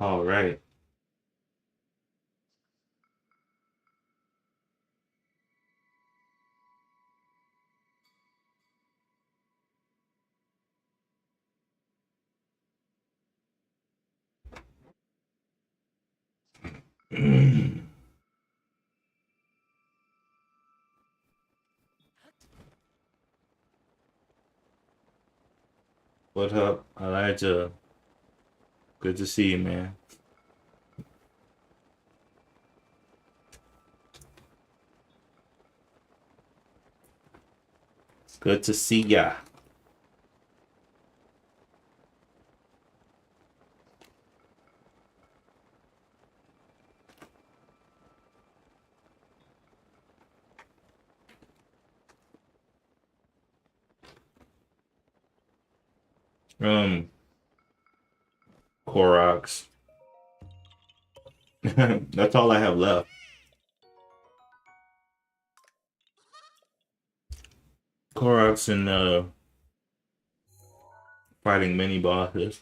All right. What up, Elijah? Good to see you, man. Good to see ya. Um, Koroks. That's all I have left. Koroks and fighting mini bosses.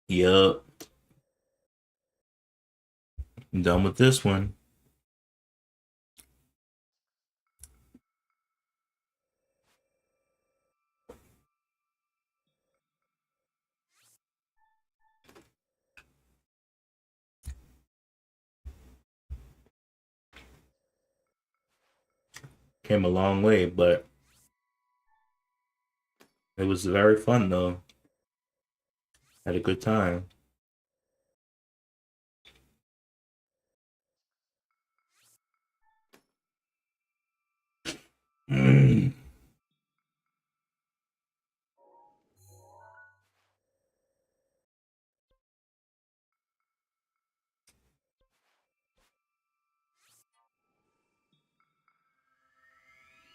Yup. I'm done with this one. Came a long way, but it was very fun though. Had a good time.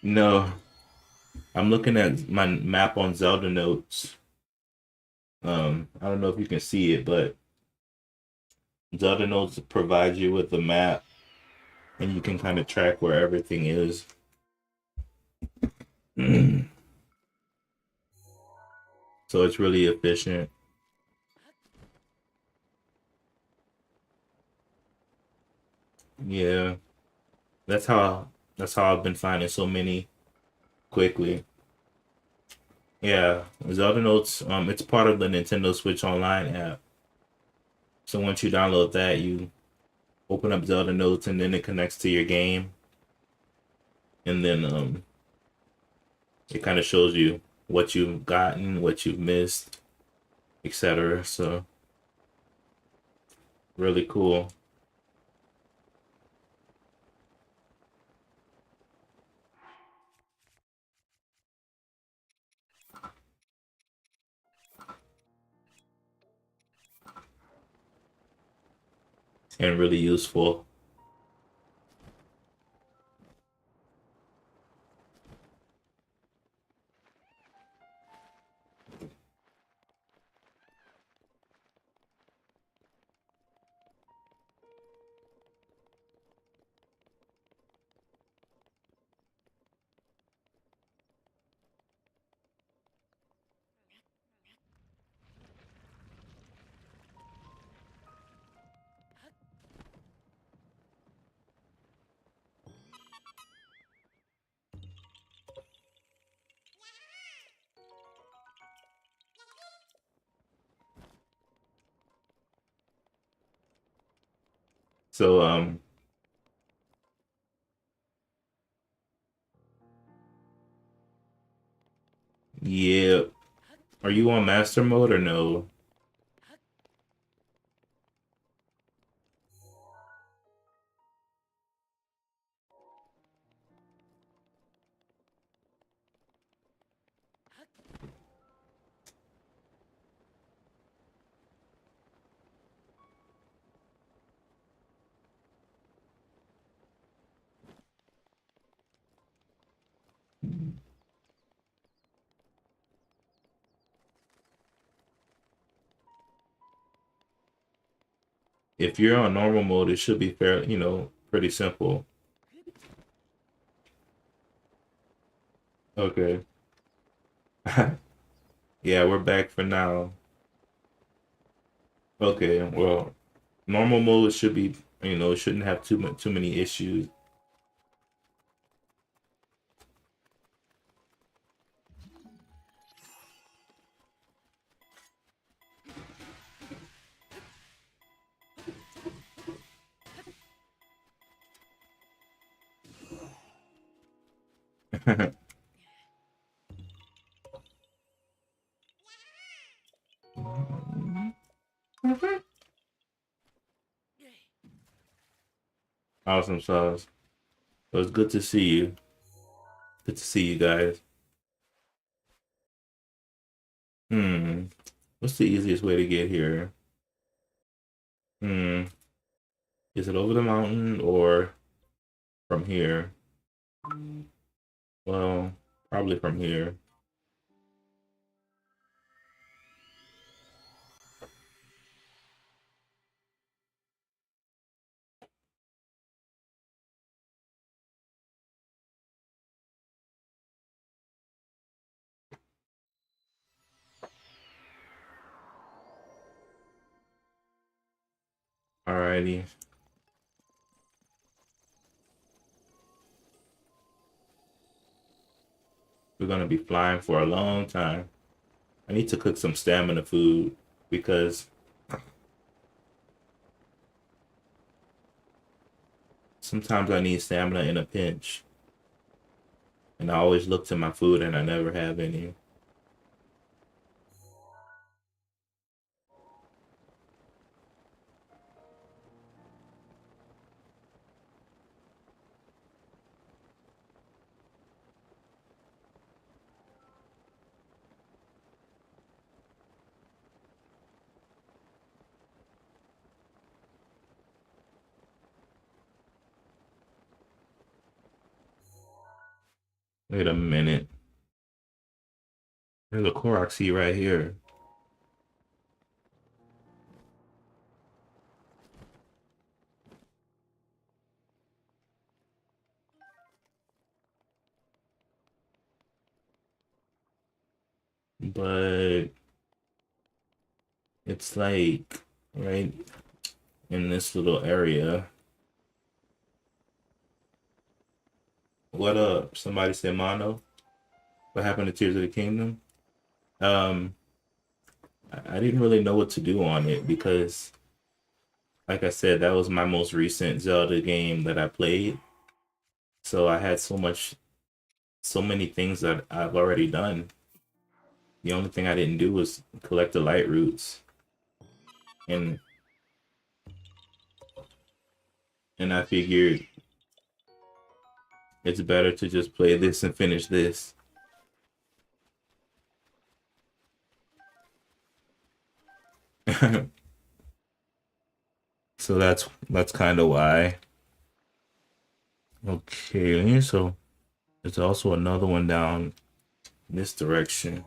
No, I'm looking at my map on Zelda Notes. I don't know if you can see it, but Zelda Notes provides you with a map and you can kind of track where everything is. So it's really efficient. Yeah, that's how that's how I've been finding so many quickly. Yeah, Zelda Notes, it's part of the Nintendo Switch Online app. So once you download that, you open up Zelda Notes and then it connects to your game, and then it kind of shows you what you've gotten, what you've missed, etc. So really cool and really useful. So yeah, are you on master mode or no? If you're on normal mode, it should be fair, pretty simple. Okay. Yeah, we're back for now. Okay, well, normal mode should be, it shouldn't have too many issues. Awesome sauce. It was good to see you. Good to see you guys. Hmm. What's the easiest way to get here? Hmm. Is it over the mountain or from here? Well, probably from here. Alrighty. We're gonna be flying for a long time. I need to cook some stamina food because sometimes I need stamina in a pinch. And I always look to my food and I never have any. Wait a minute. There's a Korok seed right here. But it's like right in this little area. What up? Somebody said mono. What happened to Tears of the Kingdom? Um, I didn't really know what to do on it because, like I said, that was my most recent Zelda game that I played. So I had so many things that I've already done. The only thing I didn't do was collect the light roots, and I figured it's better to just play this and finish this. So that's kind of why. Okay, so there's also another one down this direction.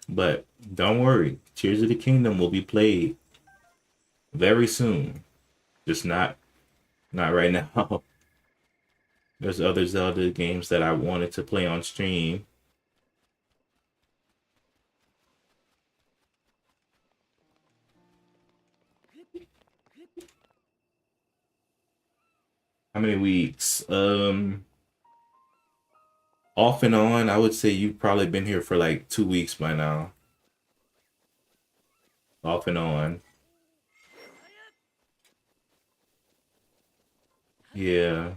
But don't worry, Tears of the Kingdom will be played very soon. Just not right now. There's other Zelda games that I wanted to play on stream. How many weeks? Off and on, I would say you've probably been here for like 2 weeks by now. Off and on. Yeah.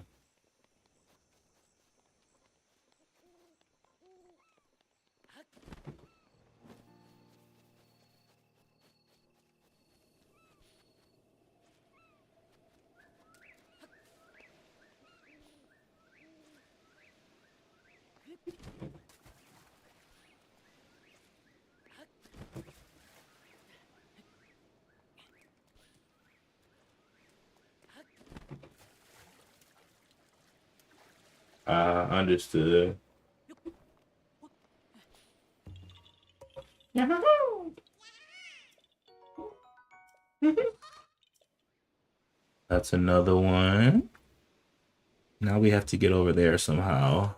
Understood. That's another one. Now we have to get over there somehow.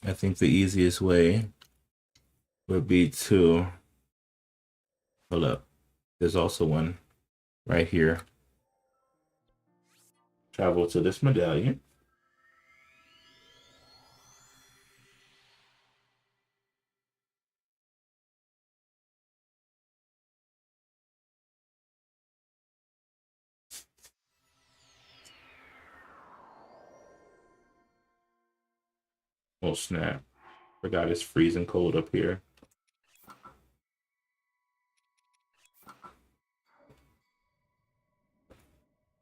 I think the easiest way would be to... Hold up. There's also one right here. Travel to this medallion. Oh snap. Forgot it's freezing cold up here.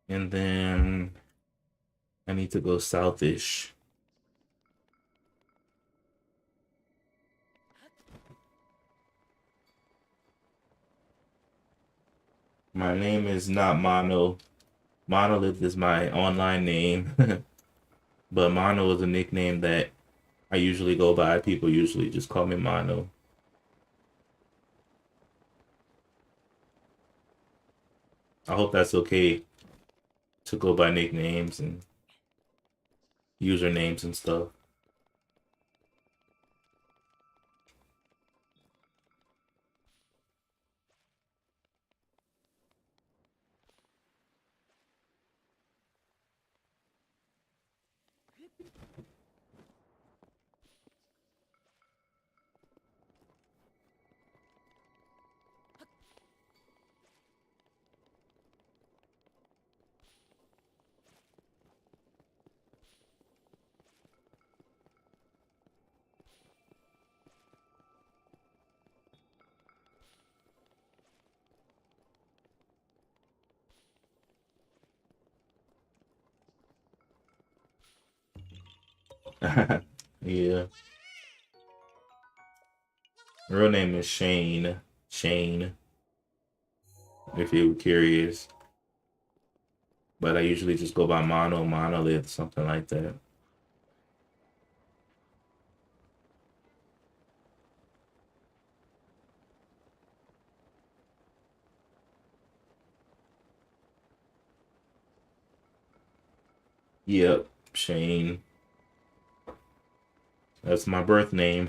And then I need to go southish. My name is not Mono. Monolith is my online name. But Mono is a nickname that I usually go by. People usually just call me Mono. I hope that's okay to go by nicknames and usernames and stuff. Yeah. Real name is Shane. Shane, if you're curious. But I usually just go by Mono, Monolith, something like that. Yep, Shane. That's my birth name.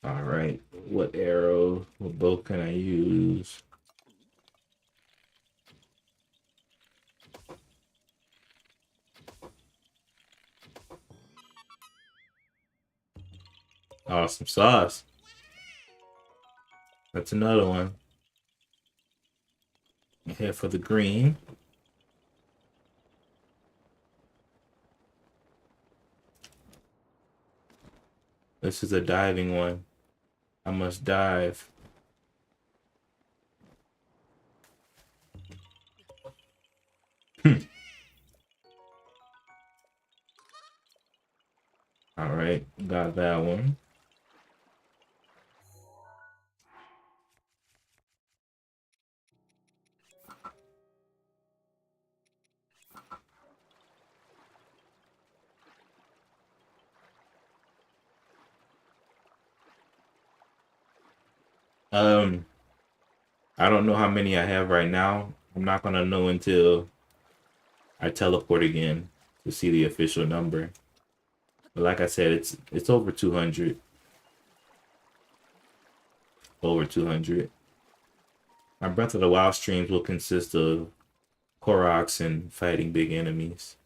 All right. What arrow, what bow can I use? Awesome sauce. That's another one. Head for the green. This is a diving one. I must dive. All right, got that one. Um, I don't know how many I have right now. I'm not gonna know until I teleport again to see the official number. But like I said, it's over 200. Over 200. My Breath of the Wild streams will consist of Koroks and fighting big enemies.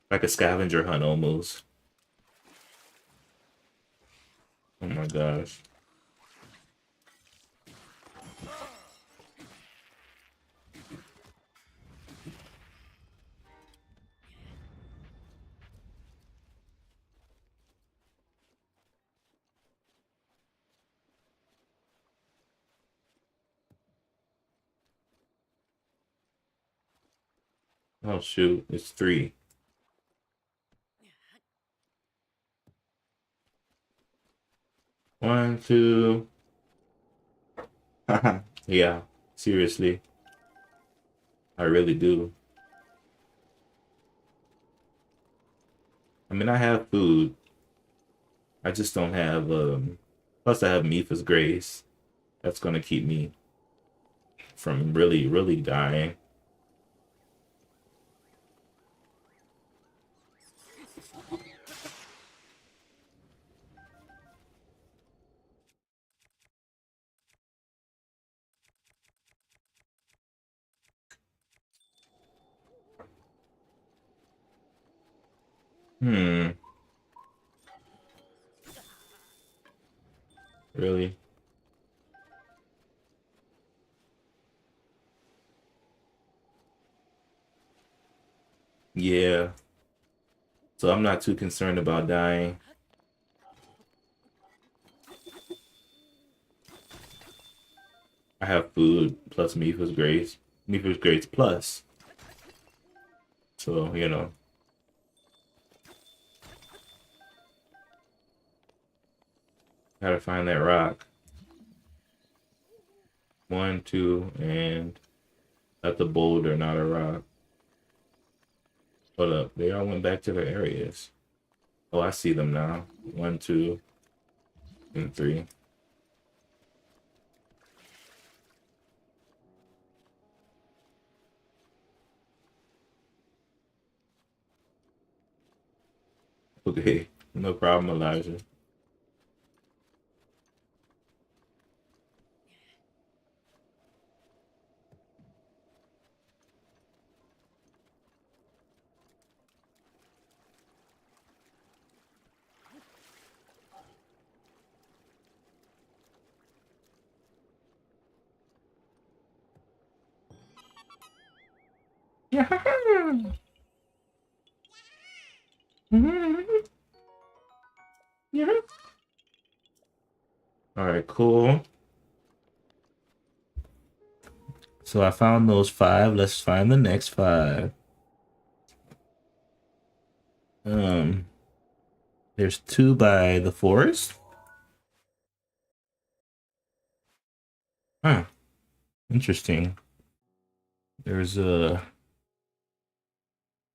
Like a scavenger hunt almost. Oh my gosh. Oh shoot, it's 3. 1, 2. Yeah, seriously, I really do. I mean, I have food. I just don't have plus I have Mipha's Grace. That's gonna keep me from really, really dying. Hmm, really? Yeah. So I'm not too concerned about dying. I have food plus Mipha's Grace. Mipha's Grace plus. So, gotta find that rock. 1, 2, and that's a boulder, not a rock. Hold up. They all went back to their areas. Oh, I see them now. 1, 2, and 3. Okay. No problem, Elijah. All right, cool. So I found those 5. Let's find the next 5. Um, there's 2 by the forest. Huh. Interesting. There's a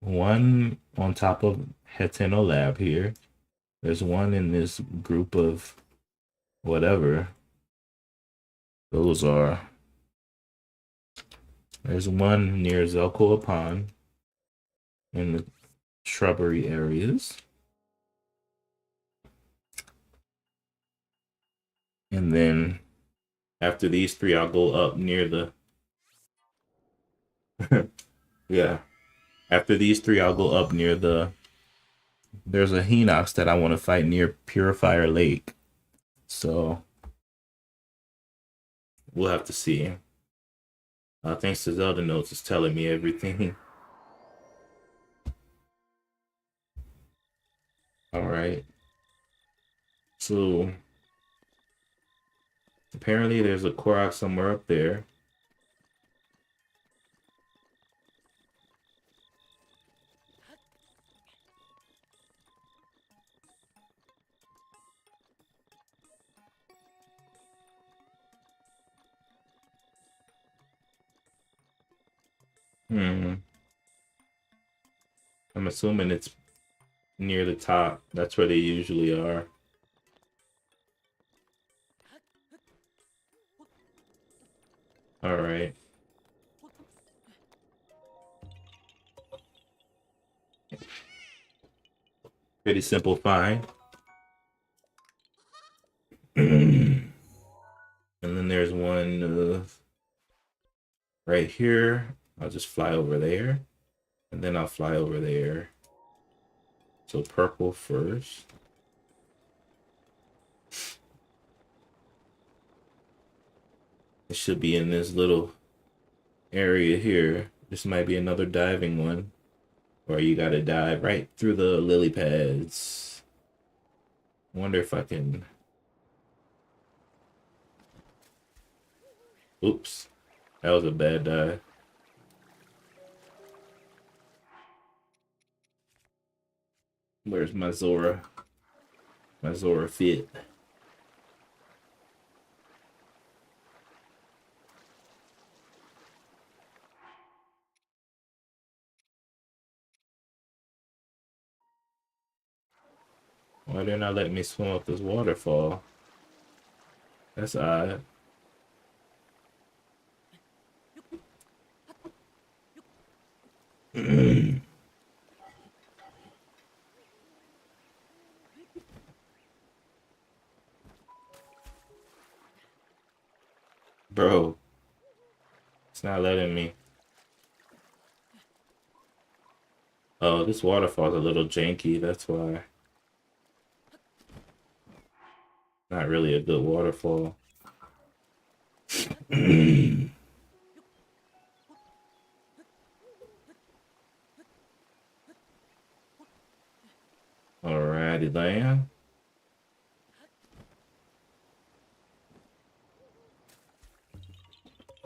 one on top of Heteno Lab here. There's one in this group of whatever those are. There's one near Zelkoa Pond in the shrubbery areas. And then after these 3, I'll go up near the yeah. After these 3, I'll go up near the there's a Hinox that I want to fight near Purifier Lake. So we'll have to see. Thanks to Zelda Notes, it's telling me everything. All right. So apparently there's a Korok somewhere up there. Hmm. I'm assuming it's near the top. That's where they usually are. All right. Pretty simple find. And then there's one right here. I'll just fly over there. And then I'll fly over there. So purple first. It should be in this little area here. This might be another diving one. Or you gotta dive right through the lily pads. Wonder if I can. Oops. That was a bad dive. Where's my Zora? My Zora fit. Why didn't I let me swim up this waterfall? That's odd. Bro, it's not letting me. Oh, this waterfall's a little janky, that's why. Not really a good waterfall. Alrighty then.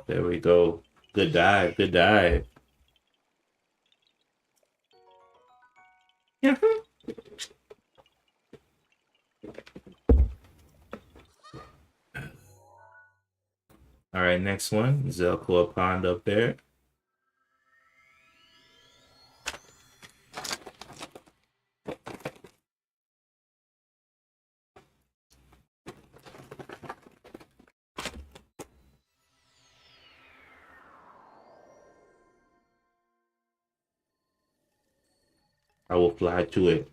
There we go. Good dive, good dive. Yeah. Alright, next one. Zelda pond up there. I will fly to it.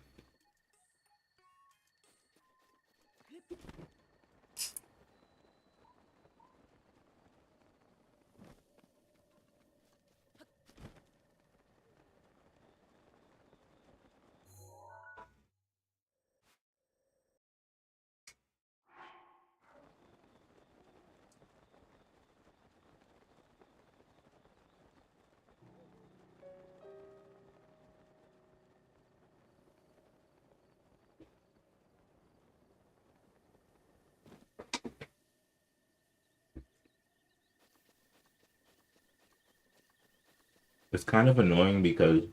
It's kind of annoying because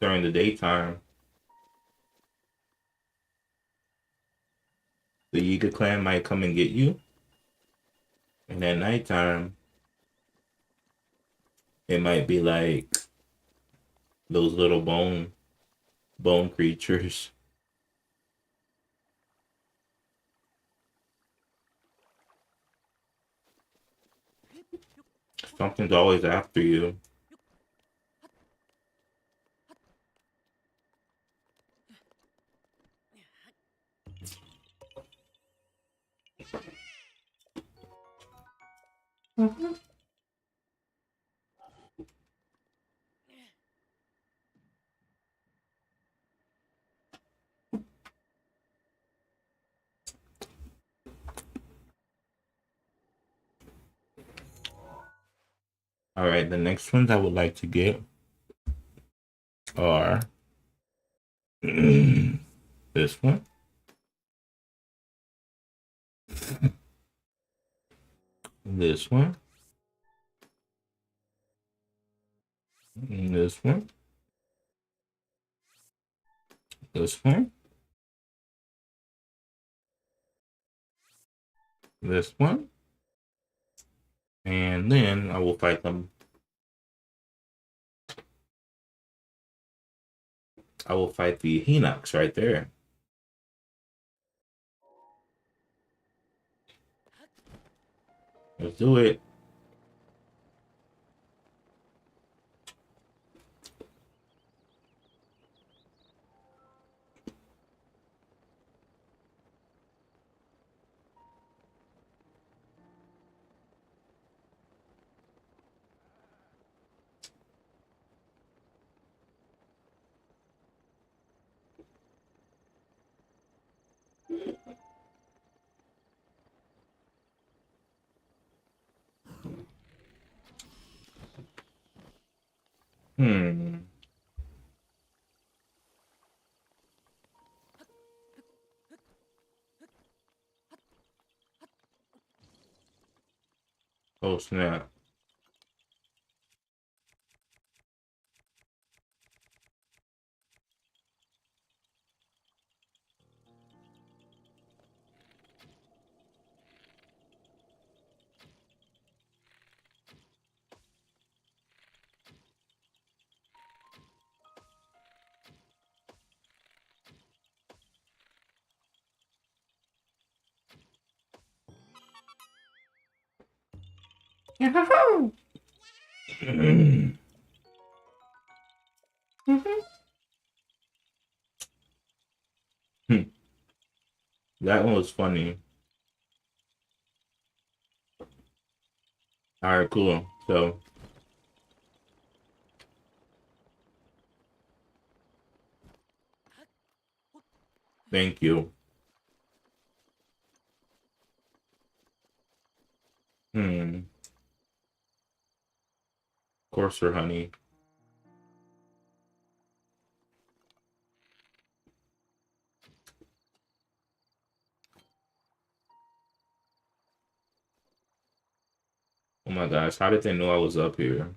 during the daytime, the Yiga clan might come and get you, and at nighttime, it might be like those little bone creatures. Something's always after you. All right, the next ones I would like to get are this one, this one, this one, this one, this one, and then I will fight them. I will fight the Hinox right there. Let's do it. Hmm. Oh snap. That one was funny. All right, cool. So, thank you. Hmm. Coarser honey. Oh my gosh, how did they know I was up here?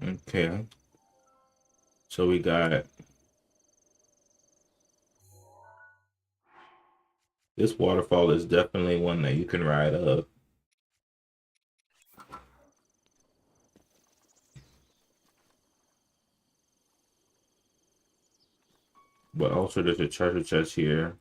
Okay. So we got this waterfall is definitely one that you can ride up. But also there's a treasure chest here.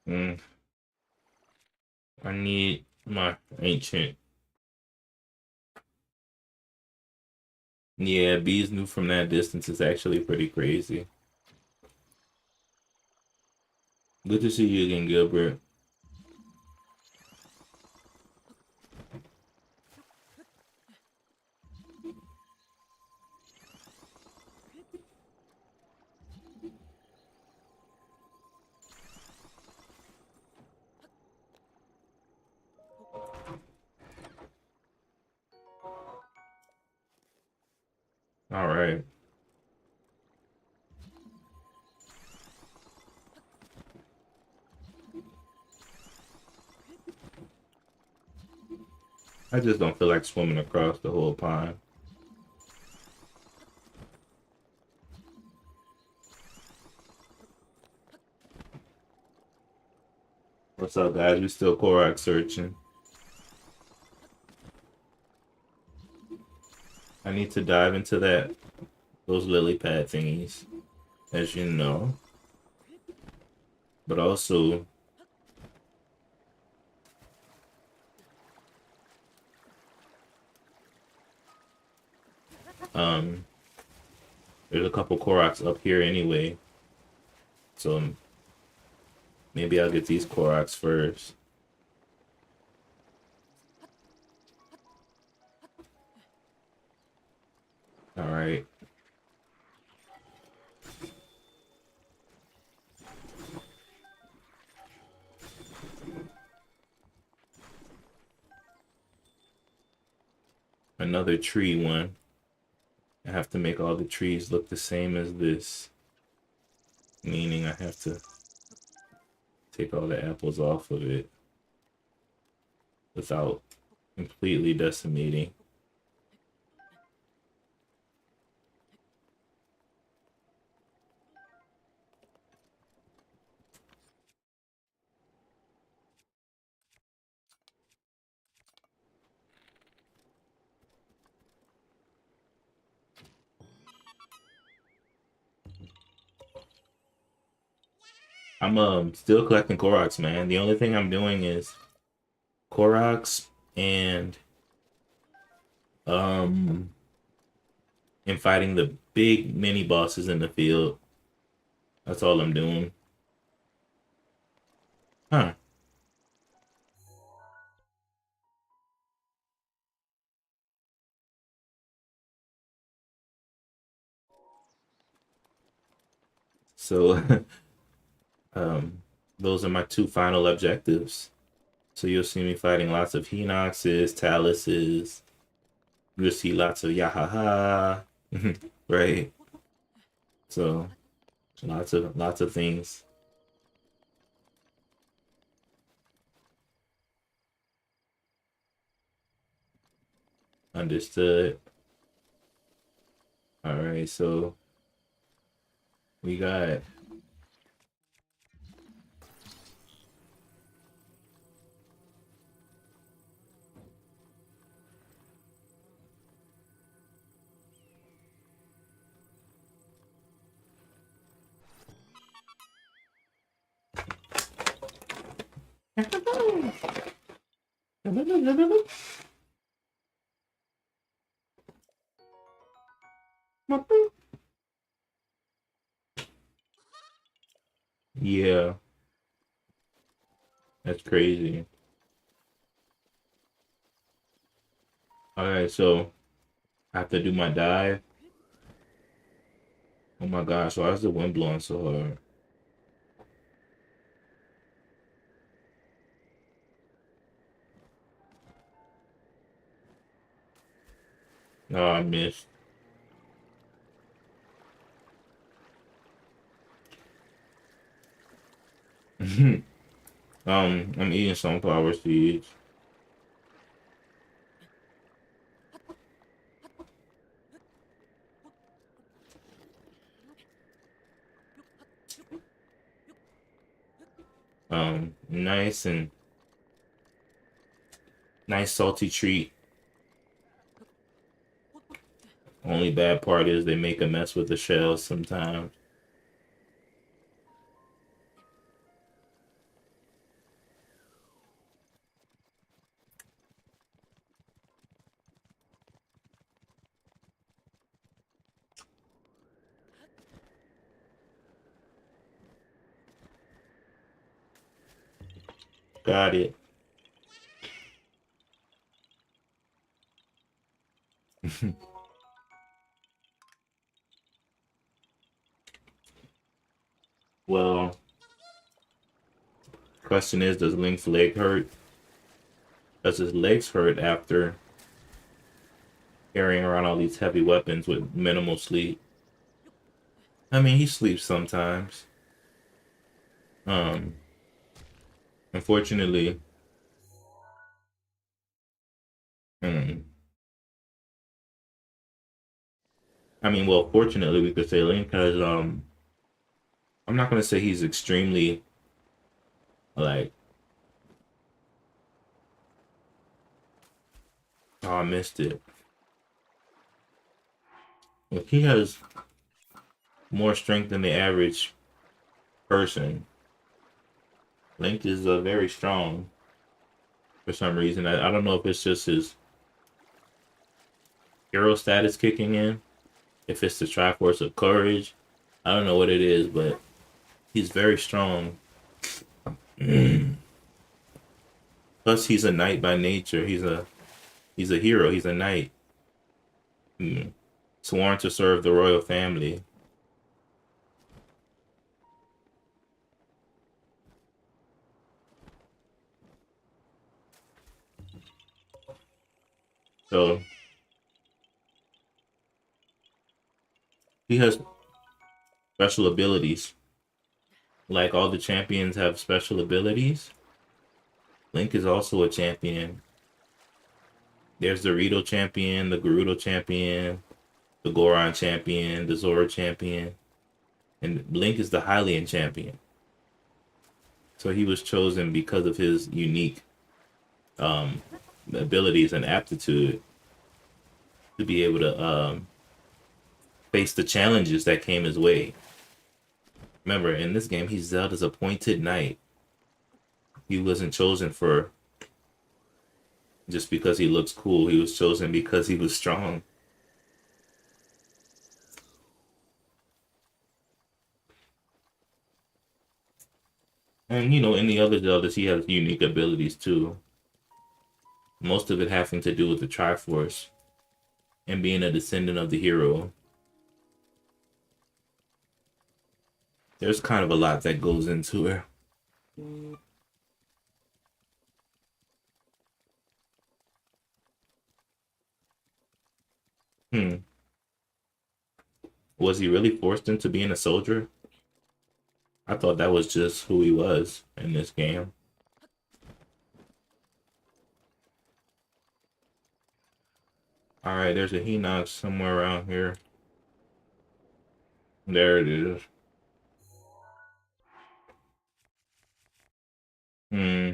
Mm, I need my ancient. Yeah, bees new from that distance is actually pretty crazy. Good to see you again, Gilbert. All right. I just don't feel like swimming across the whole pond. What's up, guys? We still Korok searching. I need to dive into those lily pad thingies, as you know. But also, um, there's a couple Koroks up here anyway. So maybe I'll get these Koroks first. All right. Another tree one. I have to make all the trees look the same as this, meaning I have to take all the apples off of it without completely decimating. I'm still collecting Koroks, man. The only thing I'm doing is Koroks and um and fighting the big mini bosses in the field. That's all I'm doing. Huh. So um those are my two final objectives. So you'll see me fighting lots of Hinoxes, Taluses. You'll see lots of Yahaha, right? So lots of things. Understood. All right, so we got yeah, that's crazy. All right, so I have to do my dive. Oh my gosh, why is the wind blowing so hard? Oh, I missed. I'm eating sunflower seeds. Nice salty treat. Only bad part is they make a mess with the shells sometimes. Got it. Well, question is, does Link's leg hurt? Does his legs hurt after carrying around all these heavy weapons with minimal sleep? I mean, he sleeps sometimes. Um, Unfortunately, um, I mean, well, fortunately, we could say Link because I'm not gonna say he's extremely like, oh, I missed it. Like, he has more strength than the average person. Link is very strong for some reason. I don't know if it's just his hero status kicking in, if it's the Triforce of Courage. I don't know what it is, but he's very strong. Plus, he's a knight by nature. He's a hero. He's a knight. Mm. Sworn to serve the royal family. So he has special abilities. Like all the champions have special abilities. Link is also a champion. There's the Rito champion, the Gerudo champion, the Goron champion, the Zora champion, and Link is the Hylian champion. So he was chosen because of his unique um, abilities and aptitude to be able to face the challenges that came his way. Remember, in this game, he's Zelda's appointed knight. He wasn't chosen for just because he looks cool. He was chosen because he was strong. And in the other Zeldas, he has unique abilities too. Most of it having to do with the Triforce and being a descendant of the hero. There's kind of a lot that goes into it. Hmm. Was he really forced into being a soldier? I thought that was just who he was in this game. All right, there's a Hinox somewhere around here. There it is. Hmm.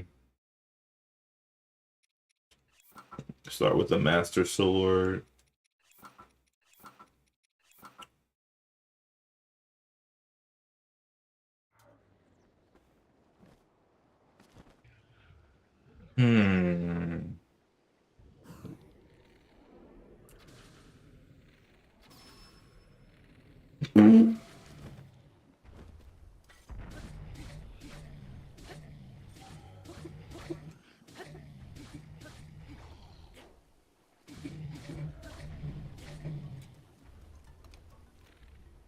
Start with the Master Sword. Hmm.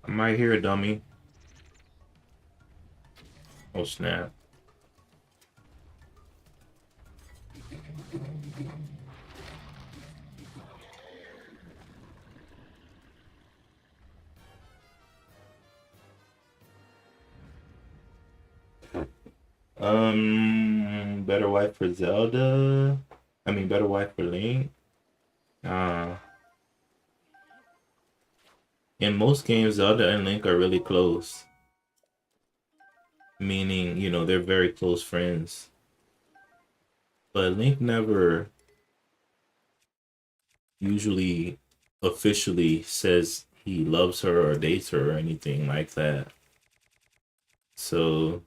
I'm right here, dummy. Oh snap. Better wife for Zelda. I mean, better wife for Link. Uh, in most games, Zelda and Link are really close, meaning, they're very close friends. But Link never usually officially says he loves her or dates her or anything like that. So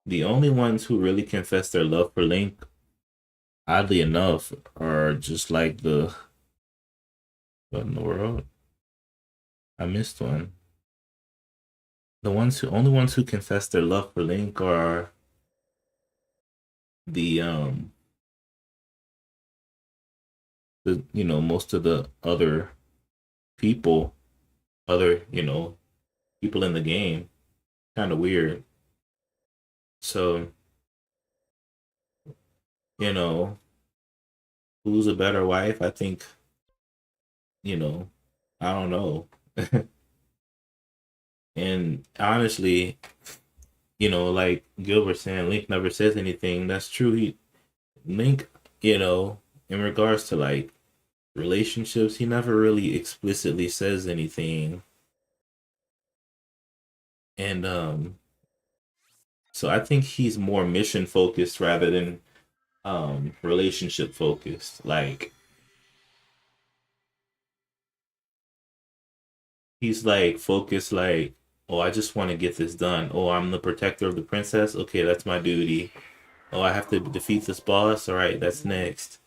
the only ones who really confess their love for Link, oddly enough, are just like what in the world? I missed one. The only ones who confess their love for Link are the most of the other people, other people in the game. Kind of weird. So you know who's a better wife? I think you know I don't know. And honestly, like Gilbert saying, Link never says anything. That's true. Link, in regards to like relationships, he never really explicitly says anything. And so I think he's more mission focused rather than relationship focused. Like he's like focused like, oh, I just want to get this done. Oh, I'm the protector of the princess. Okay, that's my duty. Oh, I have to defeat this boss. All right, that's next.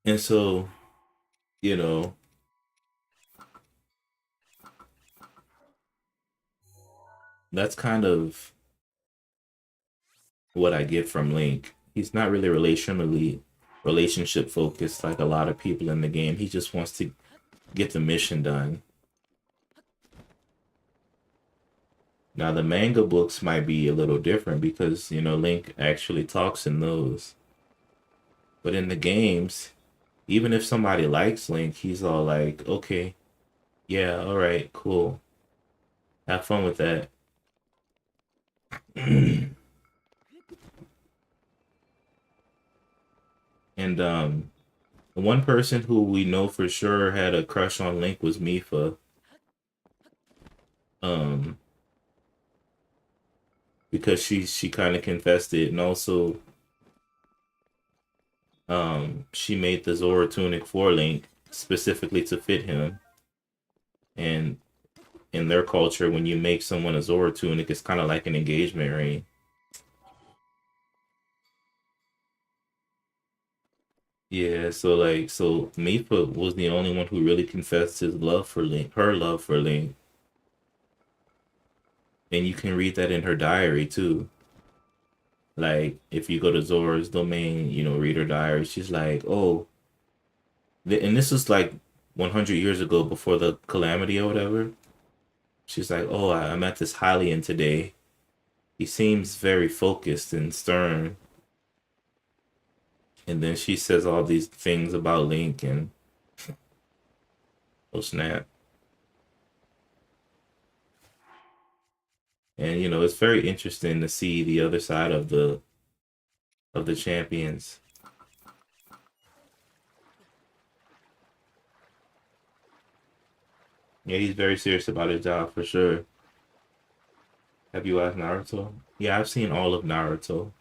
And so, you know, that's kind of what I get from Link. He's not really relationship focused like a lot of people in the game. He just wants to get the mission done. Now the manga books might be a little different because, Link actually talks in those. But in the games, even if somebody likes Link, he's all like, "Okay, yeah, all right, cool. Have fun with that." And one person who we know for sure had a crush on Link was Mifa. Um because she kind of confessed it, and also she made the Zora tunic for Link specifically to fit him. And in their culture, when you make someone a Zora tunic, it's kind of like an engagement ring. Yeah, so Mifa was the only one who really confessed his love for Link, her love for Link, and you can read that in her diary too. Like if you go to Zora's domain, read her diary. She's like, "Oh," and this is like 100 years ago before the calamity or whatever. She's like, "Oh, I met this Hylian today. He seems very focused and stern." And then she says all these things about Link, and oh snap. And it's very interesting to see the other side of the champions. Yeah, he's very serious about his job for sure. Have you watched Naruto? Yeah, I've seen all of Naruto.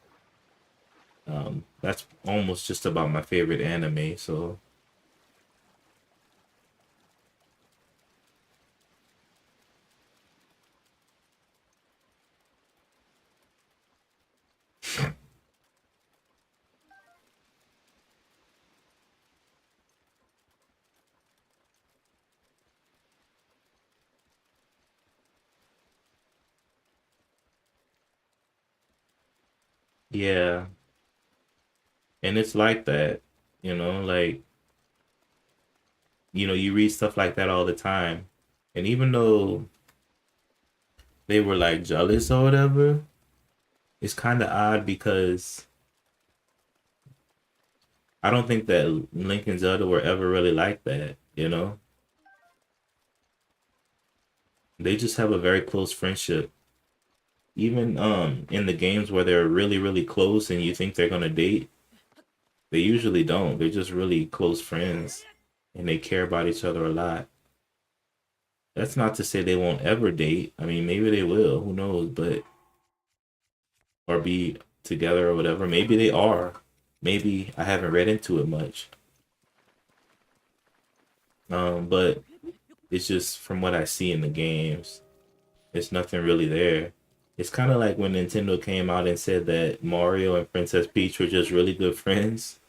That's almost just about my favorite anime. So yeah, and it's like that, like you read stuff like that all the time, and even though they were like jealous or whatever, it's kind of odd because I don't think that Link and Zelda were ever really like that. They just have a very close friendship. Even in the games where they're really really close and you think they're gonna date, they usually don't. They're just really close friends and they care about each other a lot. That's not to say they won't ever date. I mean, maybe they will. Who knows? But or be together or whatever. Maybe they are. Maybe I haven't read into it much. But it's just from what I see in the games, there's nothing really there. It's kind of like when Nintendo came out and said that Mario and Princess Peach were just really good friends.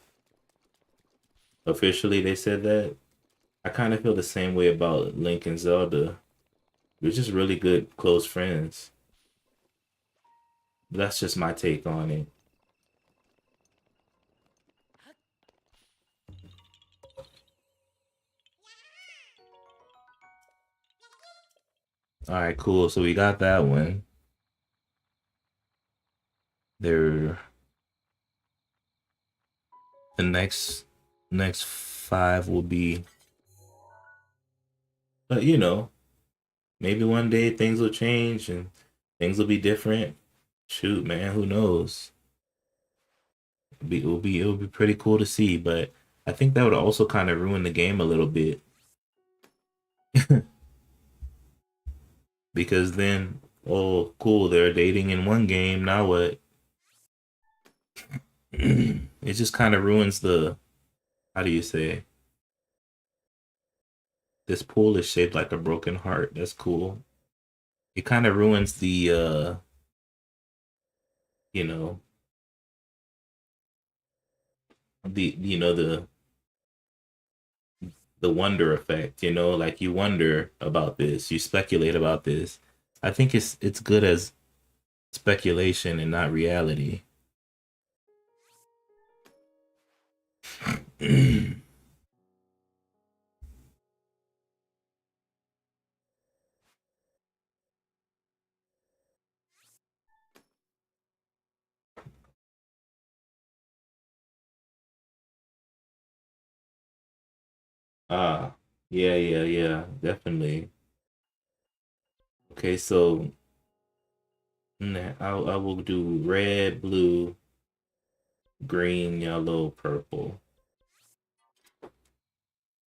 Officially, they said that. I kind of feel the same way about Link and Zelda. We're just really good, close friends. That's just my take on it. All right, cool. So we got that one. There, the next five will be, but maybe one day things will change and things will be different. Shoot, man, who knows? It will be pretty cool to see, but I think that would also kind of ruin the game a little bit because then, oh, cool, they're dating in one game. Now what? It just kind of ruins the, how do you say? This pool is shaped like a broken heart. That's cool. It kind of ruins you know, the wonder effect, like you wonder about this, you speculate about this. I think it's good as speculation and not reality. Ah, yeah, yeah, yeah, definitely. Okay, so I will do red, blue, green, yellow, purple.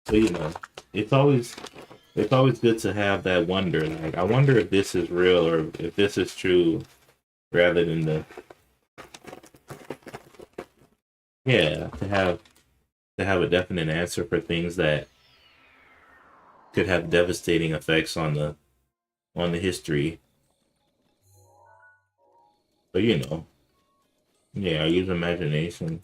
So it's always it's always good to have that wonder. Like, I wonder if this is real or if this is true, rather than the yeah to have a definite answer for things that could have devastating effects on the history. But yeah, I use imagination.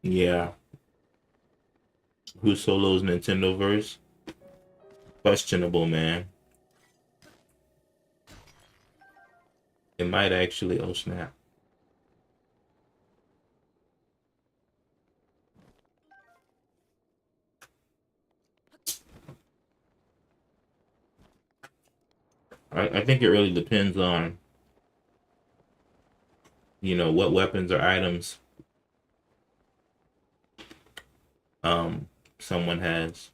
Yeah. Who solos Nintendo verse? Questionable, man. It might actually. Oh snap! I think it really depends on what weapons or items um someone has.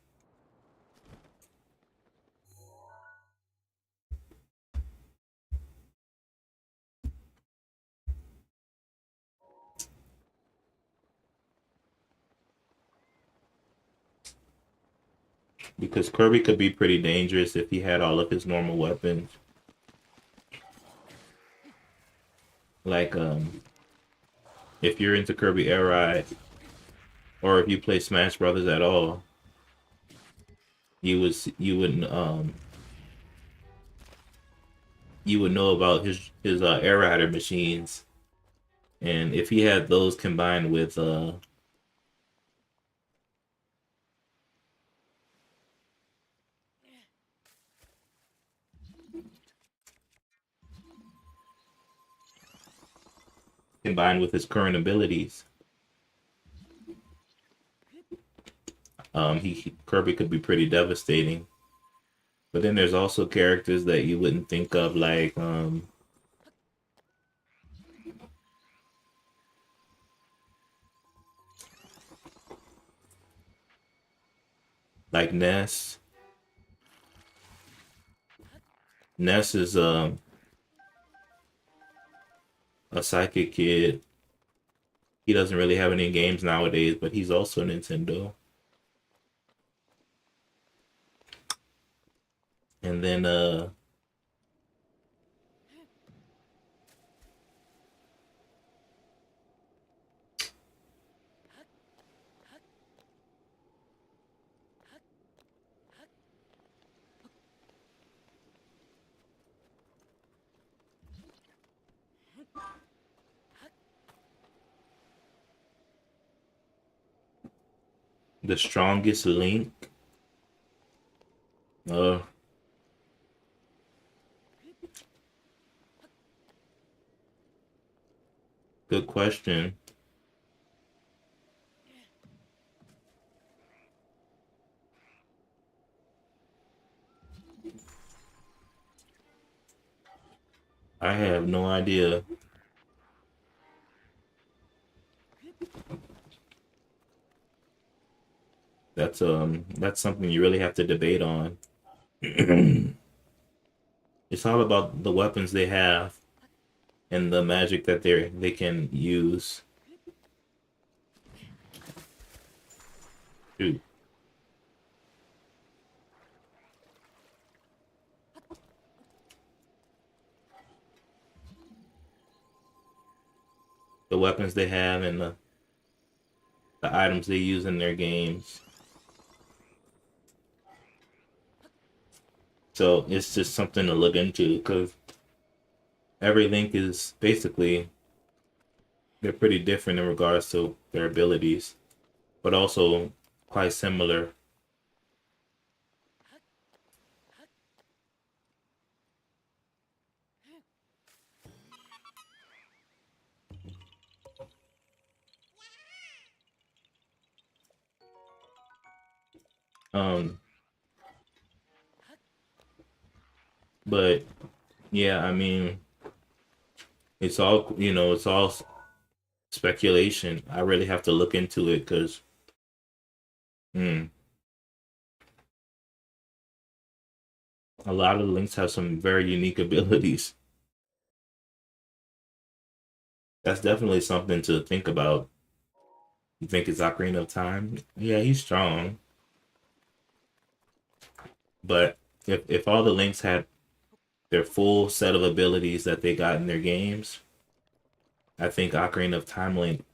Because Kirby could be pretty dangerous if he had all of his normal weapons. Like if you're into Kirby Air Ride or if you play Smash Brothers at all, you would know about his Air Rider machines. And if he had those combined with his current abilities, Kirby could be pretty devastating. But then there's also characters that you wouldn't think of, like Ness. Ness is a psychic kid. He doesn't really have any games nowadays, but he's also Nintendo. And then the strongest Link. Uh, Good question. I have no idea. That's something you really have to debate on. It's all about the weapons they have and the magic that they can use. Shoot. The weapons they have and the items they use in their games. So it's just something to look into because every Link is basically they're pretty different in regards to their abilities, but also quite similar. Um, but yeah, I mean, it's all speculation. I really have to look into it because a lot of the links have some very unique abilities. That's definitely something to think about. You think it's Ocarina of Time? Yeah, he's strong. But if all the links had their full set of abilities that they got in their games, I think Ocarina of Time Link,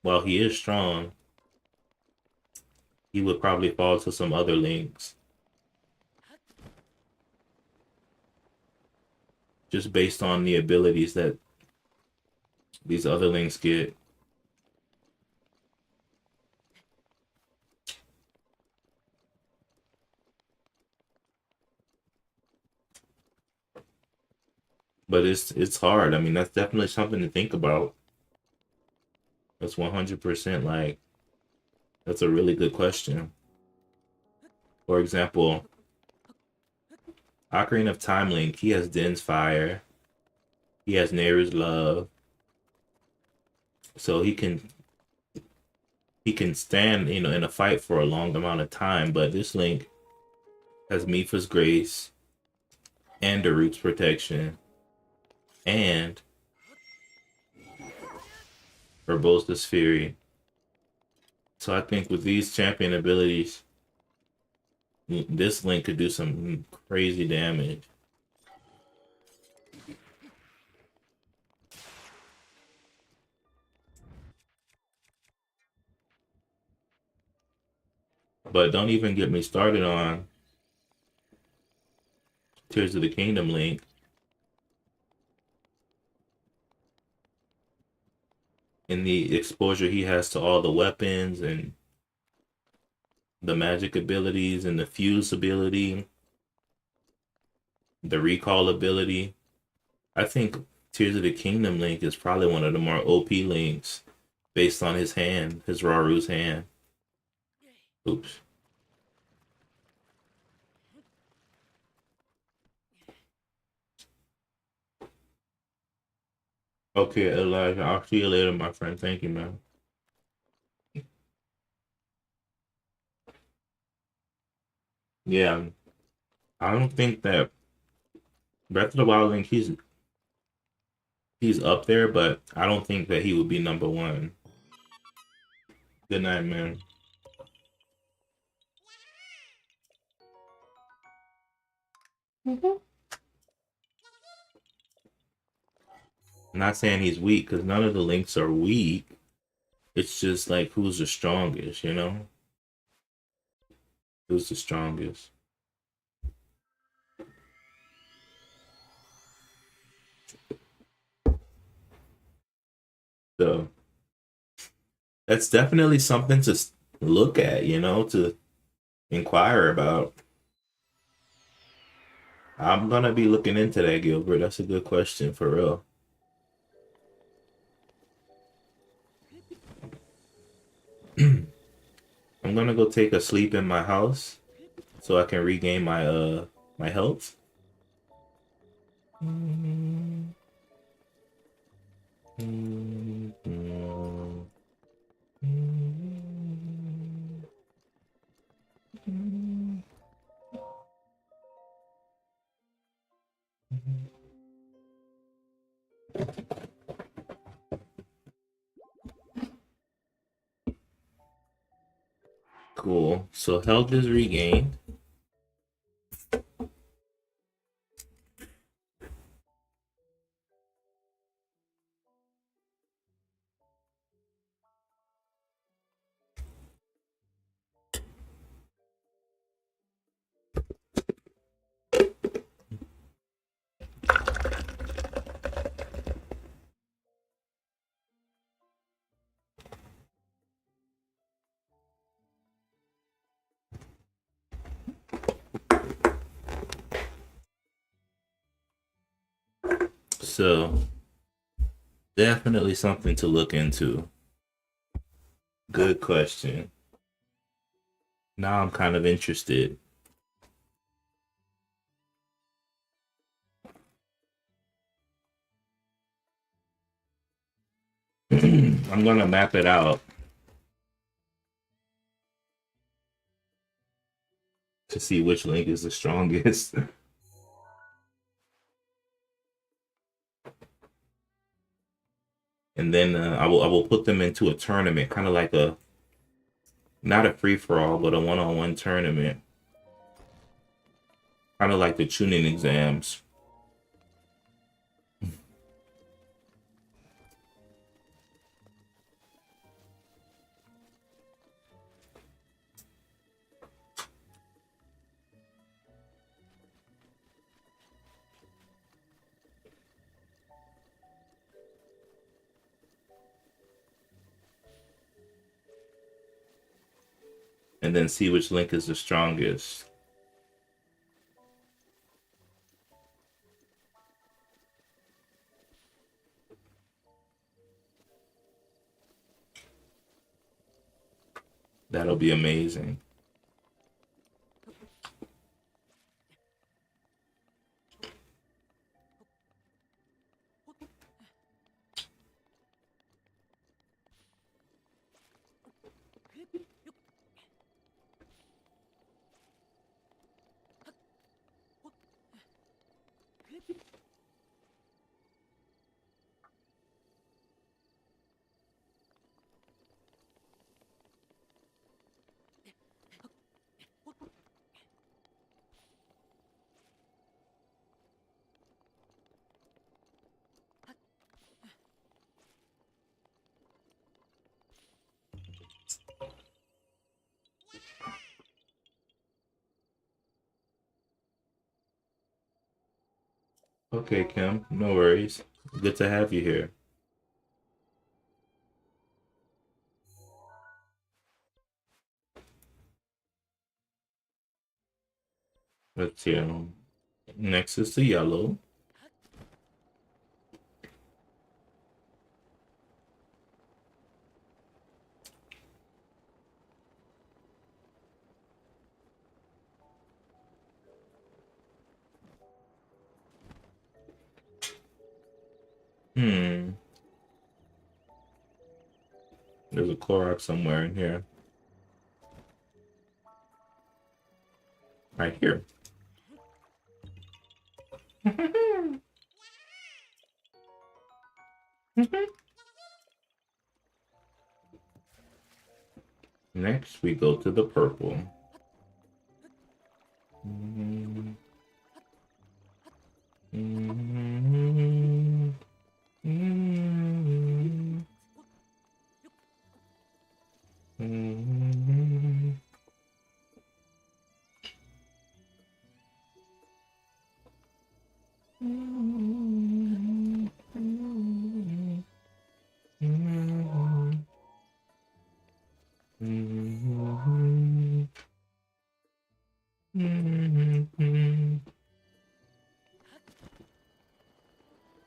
while he is strong, he would probably fall to some other links just based on the abilities that these other links get. But it's hard. I mean, that's definitely something to think about. That's 100% like that's a really good question. For example, Ocarina of Time Link, he has Din's Fire, he has Neighbor's Love, so he can stand, in a fight for a long amount of time. But this Link has Mipha's Grace and the Root's Protection and Urbosa's Fury. So I think with these champion abilities, this Link could do some crazy damage. But don't even get me started on Tears of the Kingdom Link. And the exposure he has to all the weapons and the magic abilities and the fuse ability, the recall ability. I think Tears of the Kingdom Link is probably one of the more OP links based on his hand, his Raru's hand. Oops. Okay, Elijah, I'll see you later, my friend. Thank you, man. Yeah, I don't think that Breath of the Wild Link, he's up there, but I don't think that he would be number one. Good night, man. I'm not saying he's weak because none of the links are weak. It's just like who's the strongest, you know? Who's the strongest? So that's definitely something to look at, to inquire about. I'm gonna be looking into that, Gilbert. That's a good question for real. I'm gonna go take a sleep in my house so I can regain my health. Cool. So health is regained. So definitely something to look into. Good question. Now I'm kind of interested. I'm gonna map it out to see which link is the strongest. And then I will put them into a tournament, kind of like a not a free for all, but a one-on-one tournament, kind of like the tuning exams. And then see which link is the strongest. That'll be amazing. Okay, Kim, no worries. Good to have you here. Let's see. Next is the yellow. Hmm. There's a Korok somewhere in here. Right here. Next, we go to the purple. Mm, mm, mm, mm,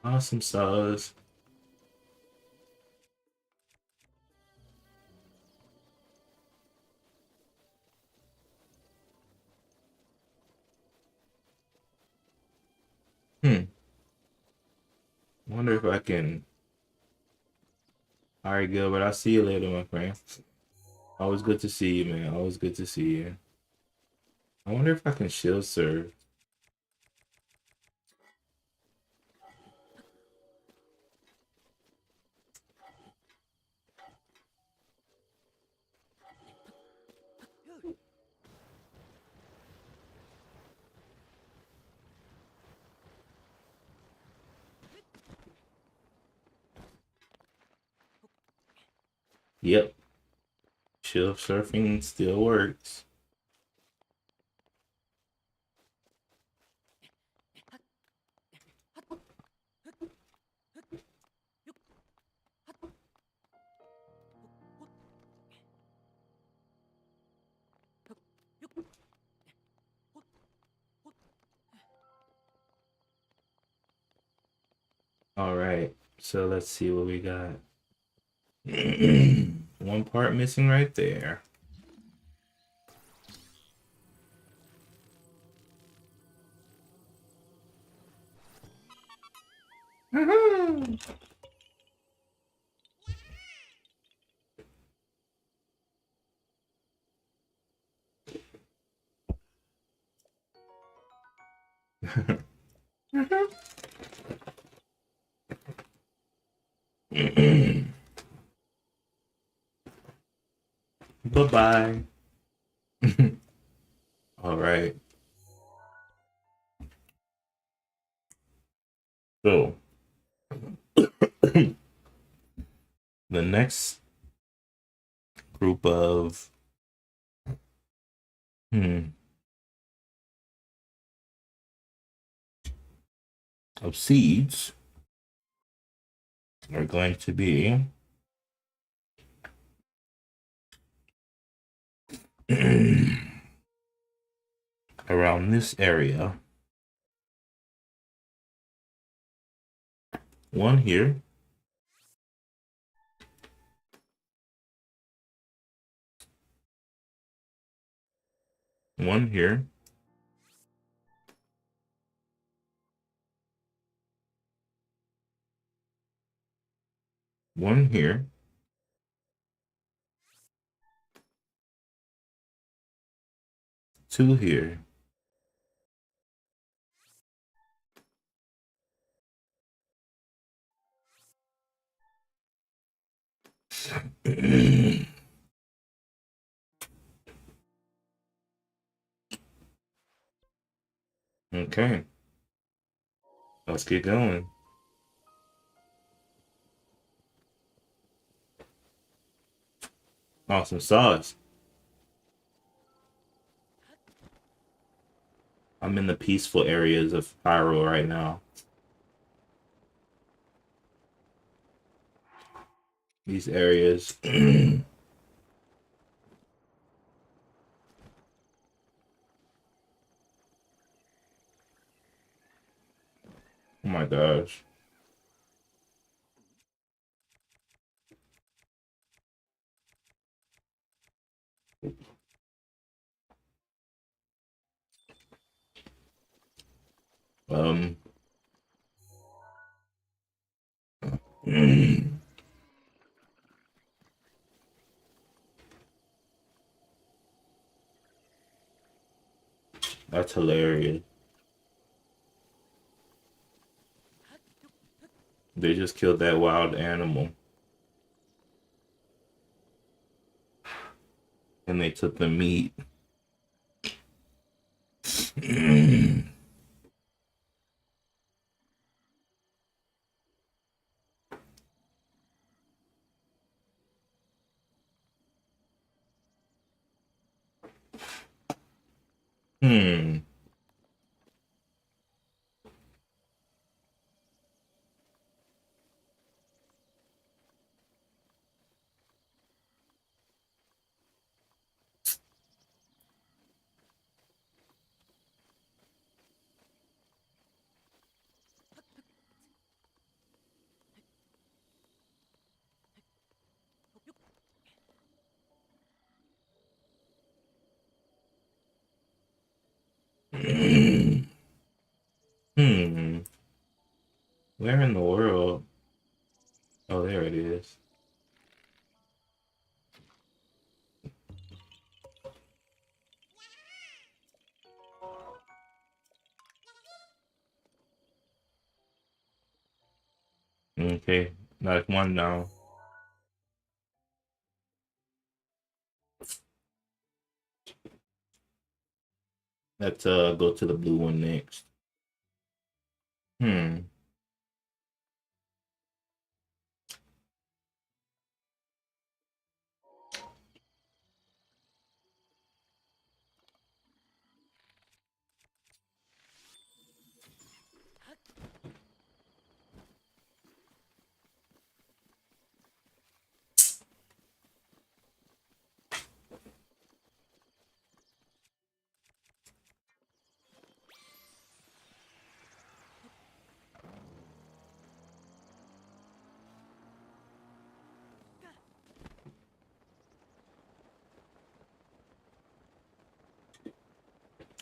Awesome sauce. Hmm. Wonder if I can. All right, Gilbert. I'll see you later, my friend. Always good to see you, man. Always good to see you. I wonder if I can shield serve. Yep. Shield surfing still works. All right. So let's see what we got. One part missing right there. Bye-bye. All right. So the next group hmm, of seeds are going to be around this area. One here. One here. One here. Two here. Okay. Let's get going. Awesome sauce. I'm in the peaceful areas of Hyrule right now. These areas. Oh my gosh. Um. That's hilarious. They just killed that wild animal and they took the meat. Hmm. Hmm. Where in the world? Oh, there it is. Okay. Like one now. Let's go to the blue one next. Hmm.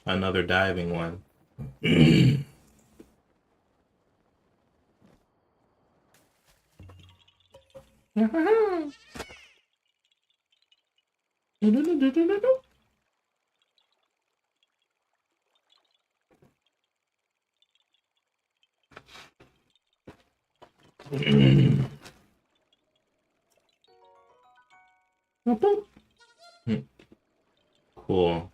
Another diving one. Cool.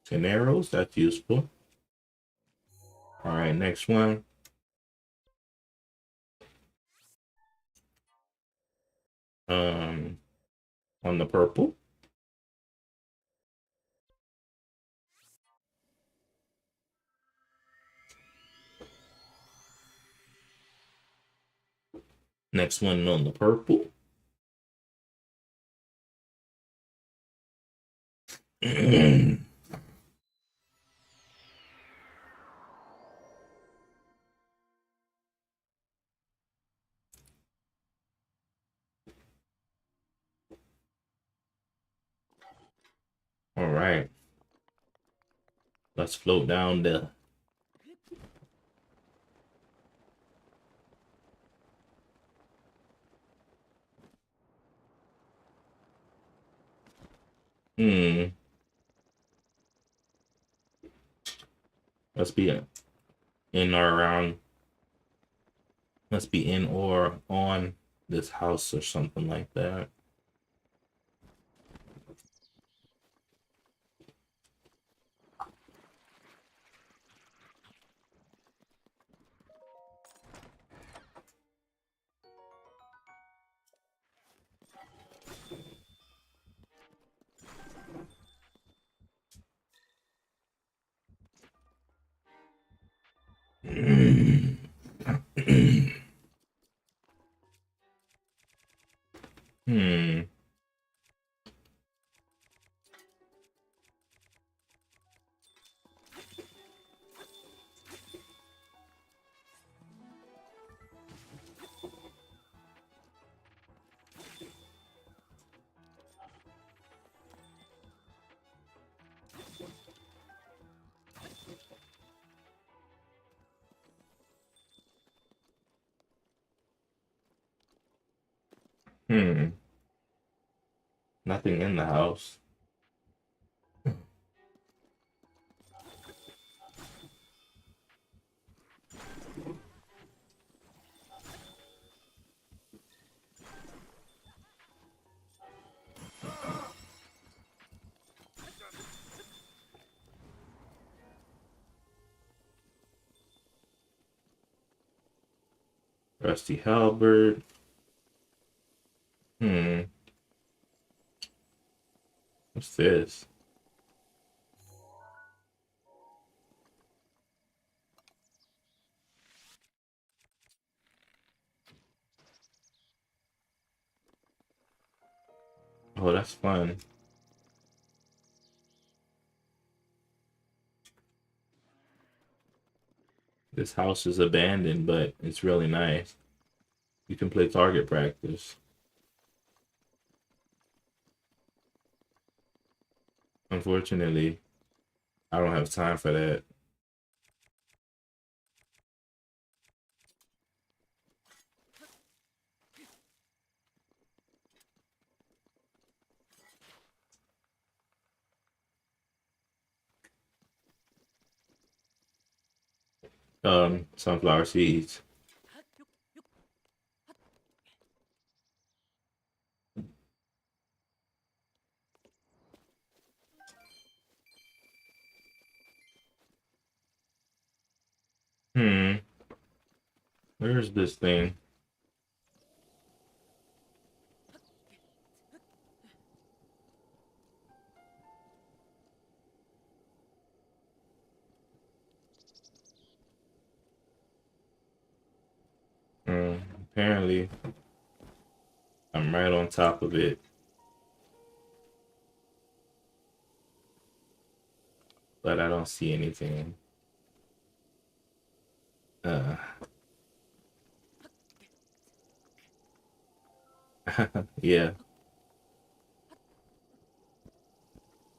Ten arrows, that's useful. All right, next one. Um, on the purple. Next one on the purple. All right, let's float down the. Hmm. Let's be in or around. Let's be in or on this house or something like that. Hmm. Hmm. Nothing in the house. Rusty halberd. Hmm. What's this? Oh, that's fun. This house is abandoned, but it's really nice. You can play target practice. Unfortunately, I don't have time for that. Sunflower seeds. Hmm. Where's this thing? Hmm. Apparently, I'm right on top of it, but I don't see anything. Uh. Yeah.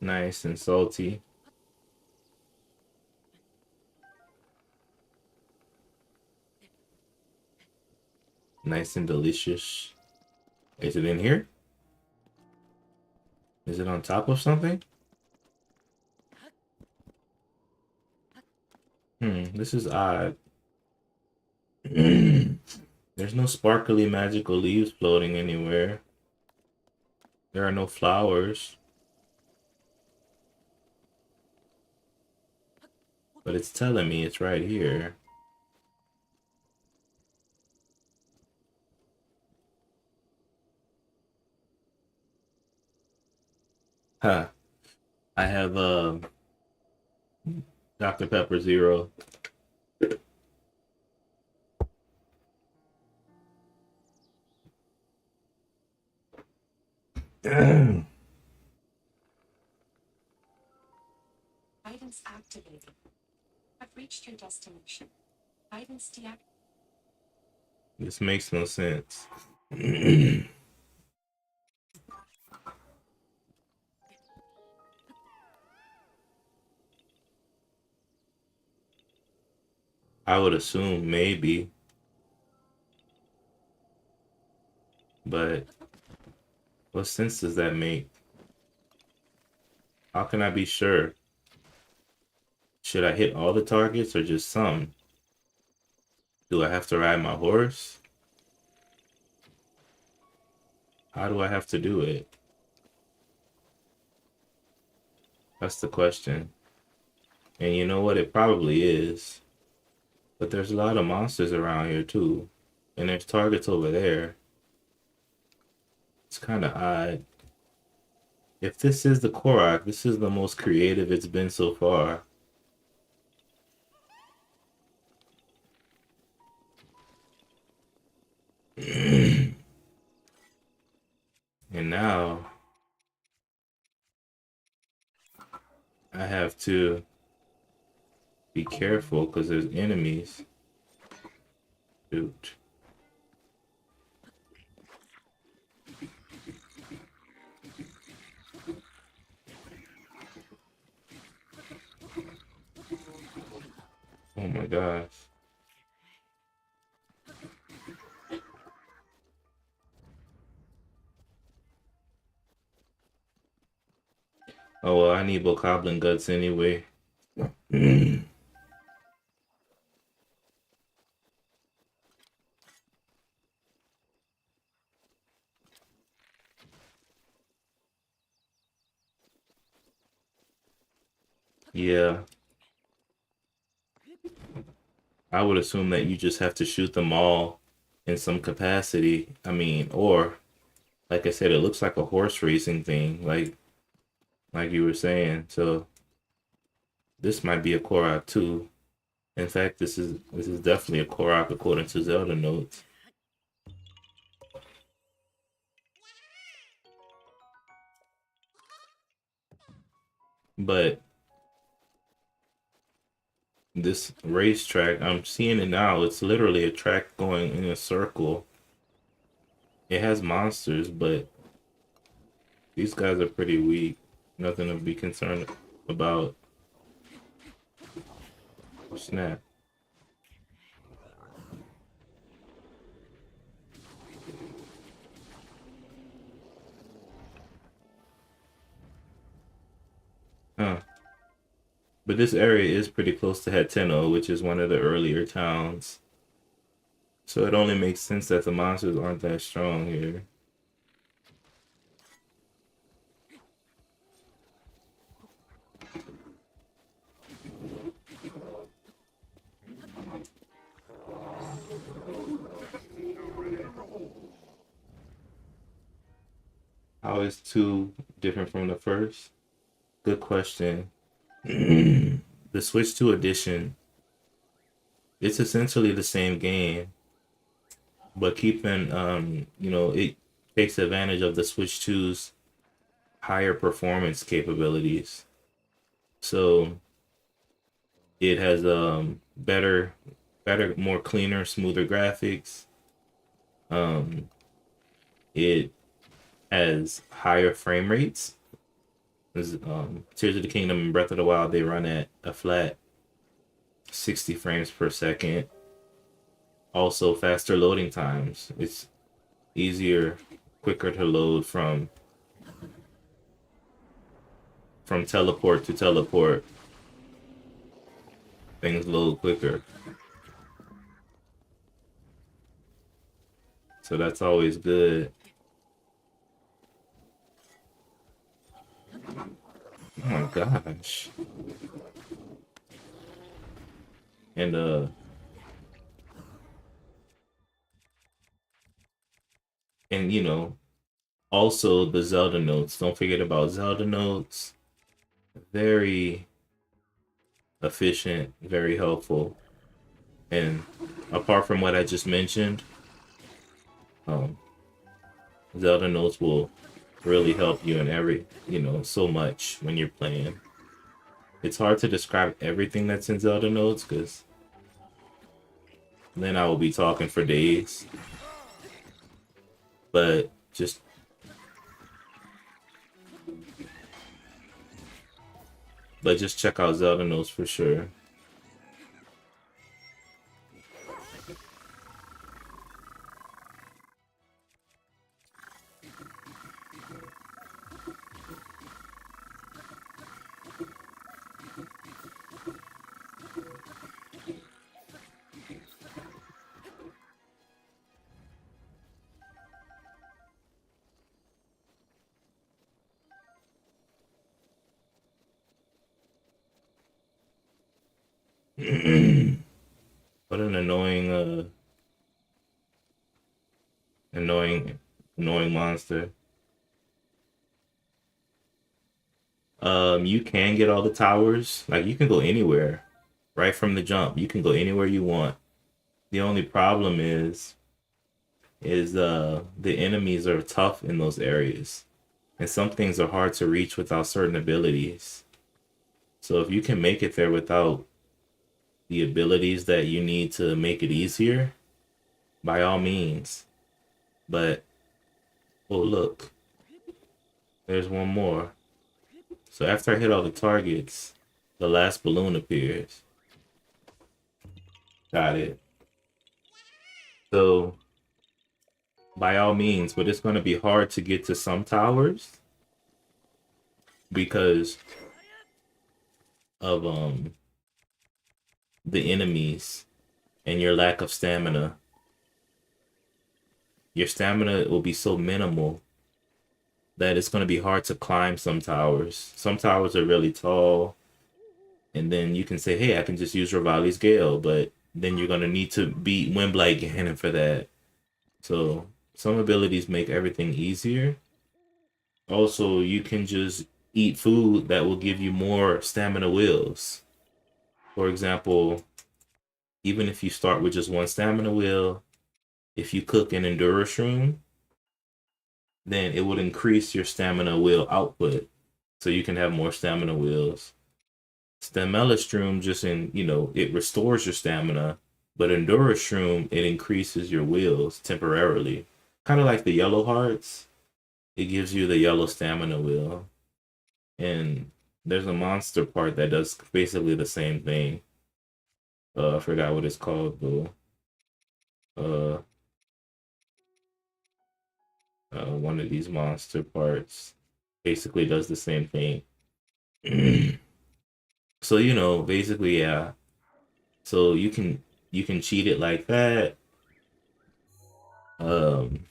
Nice and salty. Nice and delicious. Is it in here? Is it on top of something? This is odd. There's no sparkly magical leaves floating anywhere. There are no flowers, but it's telling me it's right here. Huh. I have Dr. Pepper Zero. activated. Have reached your destination. Guidance deactivated. This makes no sense. I would assume maybe, but what sense does that make? How can I be sure? Should I hit all the targets or just some? Do I have to ride my horse? How do I have to do it? That's the question. And you know what? It probably is. But there's a lot of monsters around here too. And there's targets over there. It's kind of odd. If this is the Korok, this is the most creative it's been so far. And now I have to be careful because there's enemies. Shoot. Oh my gosh. Oh well, I need bokoblin guts anyway. Yeah, I would assume that you just have to shoot them all in some capacity. I mean, or like I said, it looks like a horse racing thing, like you were saying. So this might be a Korok too. In fact, this is definitely a Korok according to Zelda notes. But this racetrack, I'm seeing it now. It's literally a track going in a circle. It has monsters, but these guys are pretty weak. Nothing to be concerned about. Snap. Huh. But this area is pretty close to Hateno, which is one of the earlier towns. So it only makes sense that the monsters aren't that strong here. How is 2 different from the first? Good question. The Switch 2 edition, it's essentially the same game, but keeping it takes advantage of the Switch 2's higher performance capabilities. So it has better, more cleaner, smoother graphics. Um it has higher frame rates. Tears of the Kingdom and Breath of the Wild, they run at a flat 60 frames per second. Also, faster loading times. It's easier, quicker to load from teleport to teleport. Things load quicker, so that's always good. Oh my gosh! And and also the Zelda notes. Don't forget about Zelda notes. Very efficient, very helpful. And apart from what I just mentioned, um, Zelda notes will really help you in so much when you're playing. It's hard to describe everything that's in Zelda notes because then I will be talking for days. But just check out Zelda notes for sure. What an annoying, annoying monster. You can get all the towers. Like you can go anywhere, right from the jump. You can go anywhere you want. The only problem is the enemies are tough in those areas, and some things are hard to reach without certain abilities. So if you can make it there without the abilities that you need to make it easier, by all means. But oh look, there's one more. So after I hit all the targets, the last balloon appears. Got it. So by all means, but it's going to be hard to get to some towers because of the enemies and your lack of stamina. Your stamina will be so minimal that it's going to be hard to climb some towers. Some towers are really tall, and then you can say, hey, I can just use Rivali's Gale, but then you're going to need to beat Windblight Ganon for that. So some abilities make everything easier. Also, you can just eat food that will give you more stamina wheels. For example, even if you start with just one stamina wheel, if you cook an Endura Shroom, then it would increase your stamina wheel output. So you can have more stamina wheels. Stamella Shroom it restores your stamina, but Endura Shroom, it increases your wheels temporarily. Kind of like the yellow hearts. It gives you the yellow stamina wheel. And there's a monster part that does basically the same thing. I forgot what it's called though. Uh, one of these monster parts basically does the same thing. So basically, yeah. So you can cheat it like that. Um,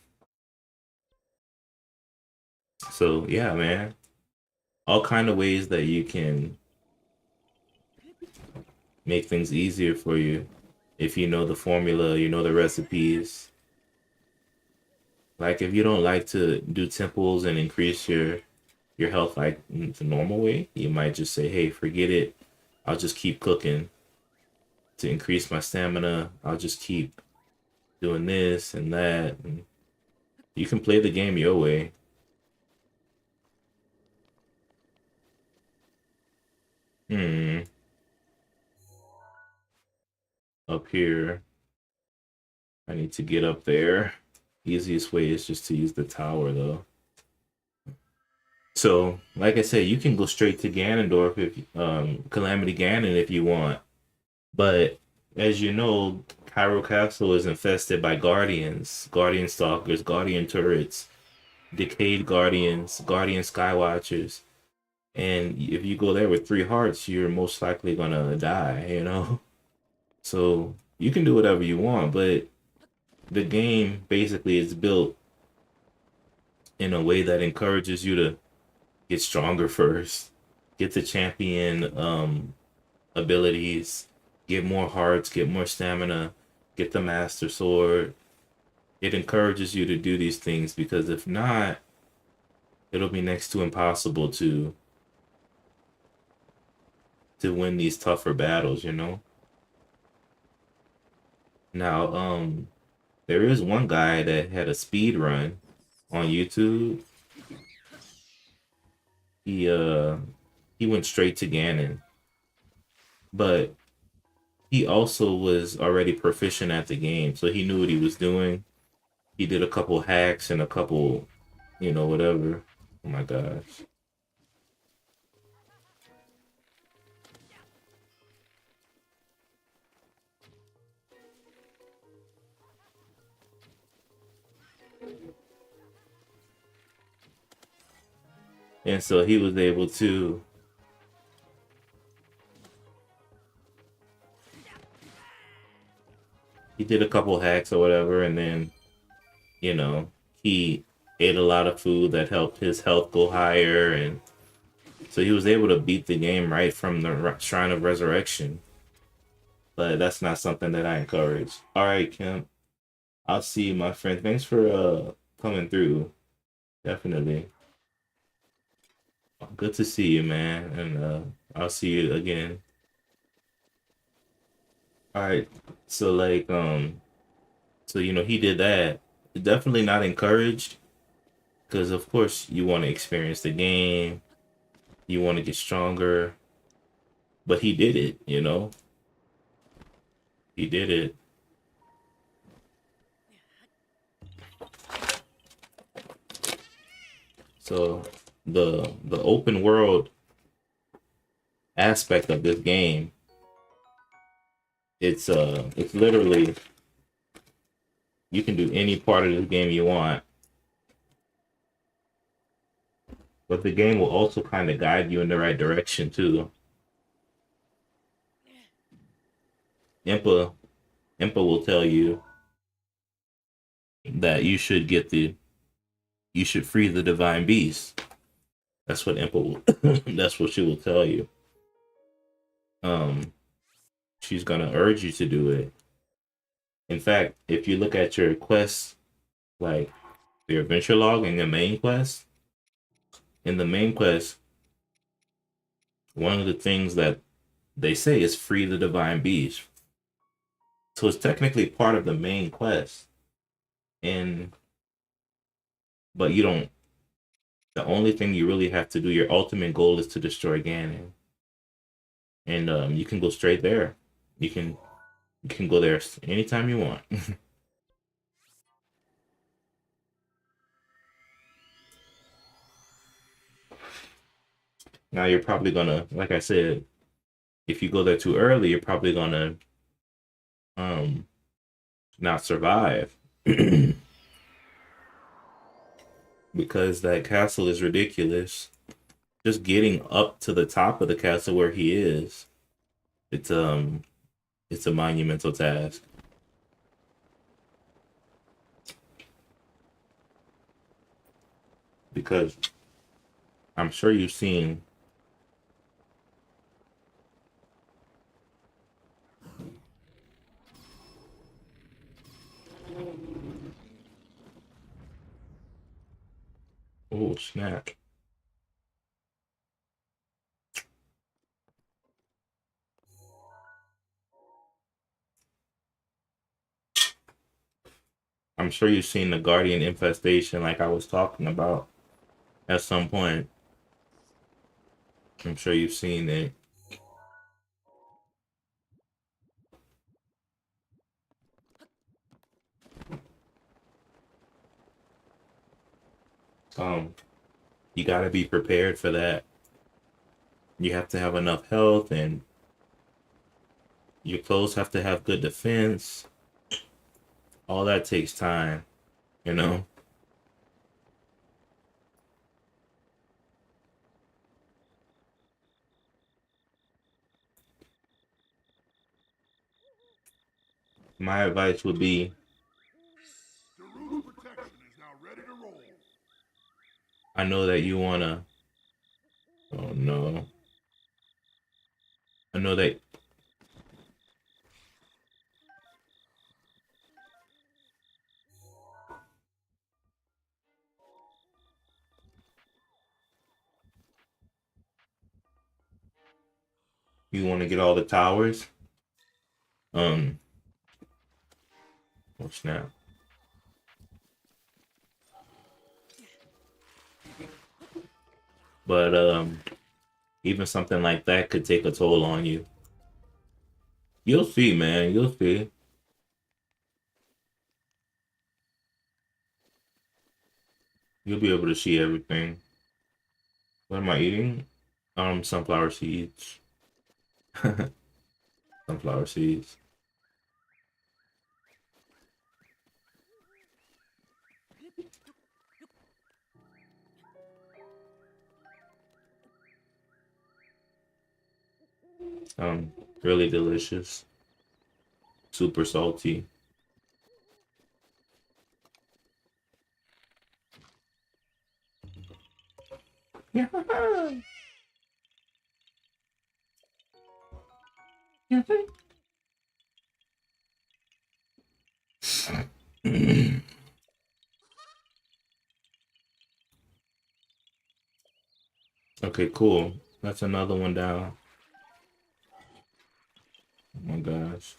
so yeah, man. All kind of ways that you can make things easier for you if you know the formula, you know the recipes. Like if you don't like to do temples and increase your health like the normal way, you might just say, "Hey, forget it. I'll just keep cooking to increase my stamina. I'll just keep doing this and that." And you can play the game your way. Hmm. Up here, I need to get up there. Easiest way is just to use the tower though. So, like I said, you can go straight to Ganondorf if Calamity Ganon if you want. But as you know, Cairo Castle is infested by guardians, guardian stalkers, guardian turrets, decayed guardians, guardian skywatchers. And if you go there with 3 hearts, you're most likely gonna die. So you can do whatever you want, but the game basically is built in a way that encourages you to get stronger first, get the champion abilities, get more hearts, get more stamina, get the master sword. It encourages you to do these things because if not, it'll be next to impossible to win these tougher battles. Now, there is one guy that had a speed run on YouTube. He uh he went straight to Ganon. but he also was already proficient at the game, so he knew what he was doing. He did a couple hacks and a couple, whatever. Oh my gosh. And so he was able to, he did a couple hacks or whatever, and then, you know, he ate a lot of food that helped his health go higher. And so he was able to beat the game right from the Shrine of Resurrection. But that's not something that I encourage. All right, Kim. I'll see you, my friend. Thanks for coming through. Definitely. Good to see you, man. And I'll see you again. All right. So so he did that. Definitely not encouraged because of course you want to experience the game, you want to get stronger, but he did it. He did it. So the open world aspect of this game, it's literally you can do any part of this game you want, but the game will also kind of guide you in the right direction too. Impa Impa will tell you that you should free the divine beast. That's what Impa will that's what she will tell you. Um she's gonna urge you to do it. In fact, if you look at your quests, like your adventure log and your main quest, in the main quest, one of the things that they say is free the divine beast. So it's technically part of the main quest. And but you don't the only thing you really have to do, your ultimate goal is to destroy Ganon. And you can go straight there. You can go there anytime you want. Now you're probably gonna, like I said, if you go there too early, you're probably gonna um not survive. Because that castle is ridiculous. Just getting up to the top of the castle where he is, it's it's a monumental task. Because I'm sure you've seen oh snap. I'm sure you've seen the Guardian infestation like I was talking about at some point. I'm sure you've seen it. Um, you gotta be prepared for that. You have to have enough health and your clothes have to have good defense. All that takes time, you know? My advice would be I know that you wanna oh no. I know that you wanna get all the towers. Um oh snap. But even something like that could take a toll on you. You'll see, man. You'll see. You'll be able to see everything. What am I eating? Sunflower seeds. Sunflower seeds. Really delicious. Super salty. Yeah. Okay, cool. That's another one down. Oh my gosh.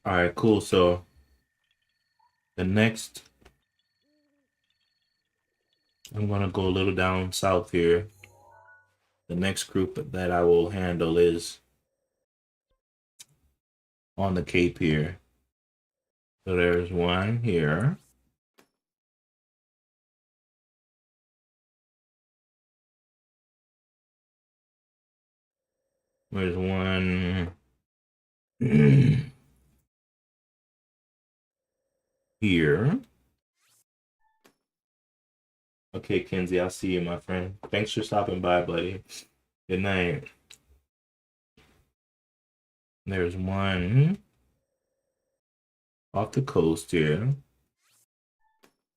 All right, cool. So the next, I'm gonna go a little down south here. The next group that I will handle is on the Cape here. So there's one here. There's one here. Okay, Kenzie, I'll see you, my friend. Thanks for stopping by, buddy. Good night. There's one off the coast here.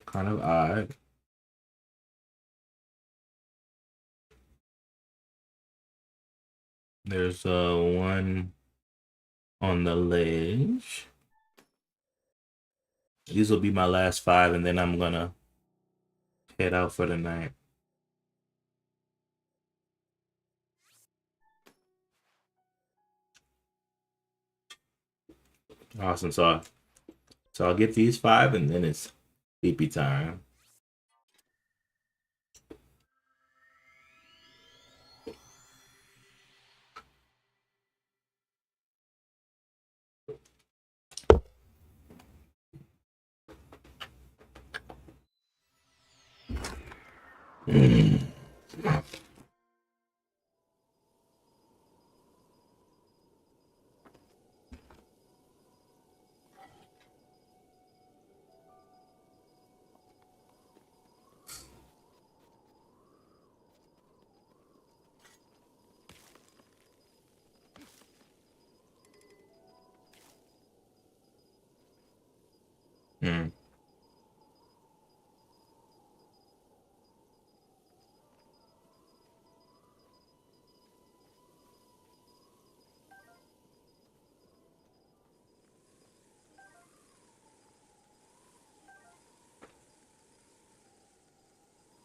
Kind of odd. There's one on the ledge. These will be my last 5, and then I'm gonna head out for the night. Awesome. So I'll get these 5, and then it's sleepy time. Mm.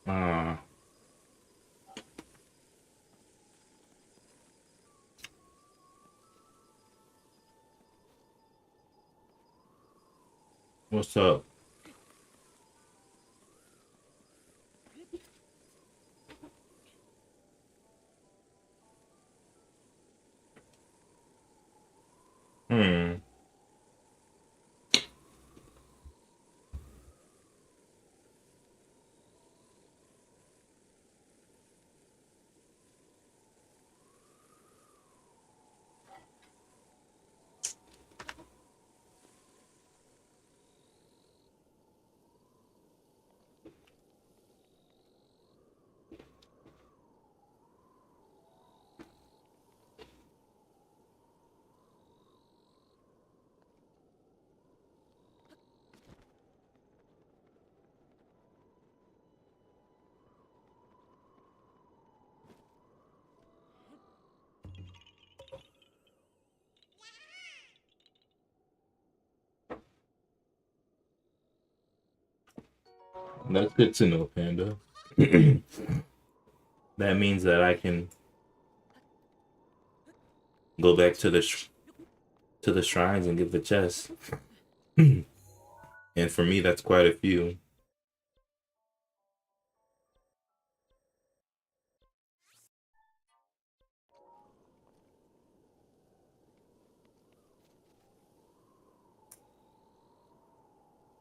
Uh, what's up? Hmm. That's good to know, Panda. That means that I can go back to the shrines and get the chest. And for me, that's quite a few.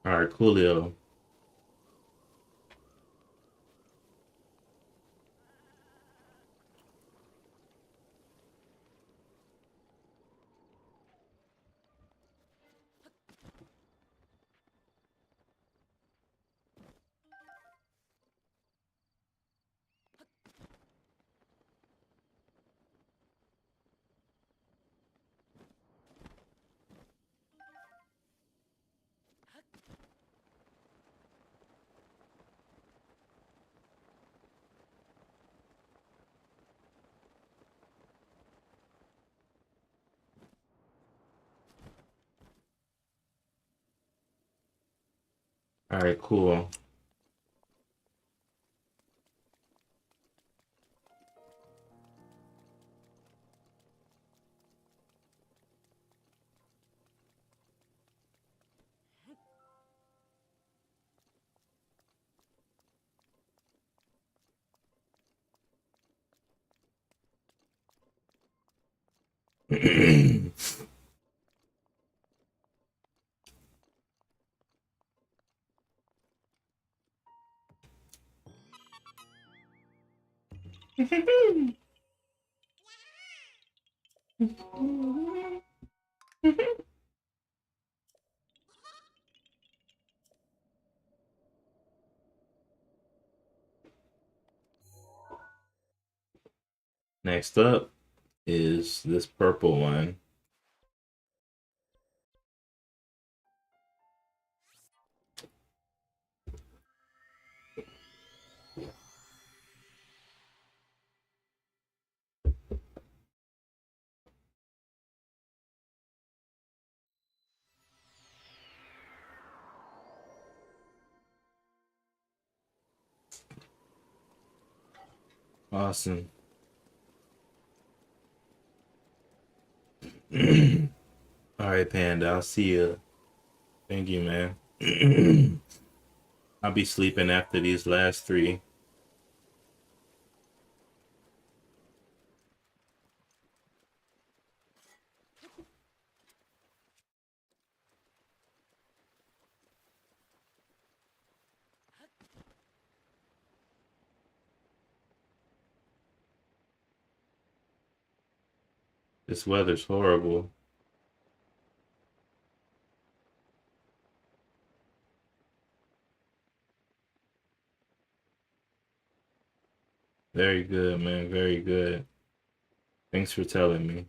All right, coolio. All right, cool. Next up is this purple one. Awesome. All right, Panda. I'll see you. Thank you, man. I'll be sleeping after these last three. This weather's horrible. Very good, man. Very good. Thanks for telling me.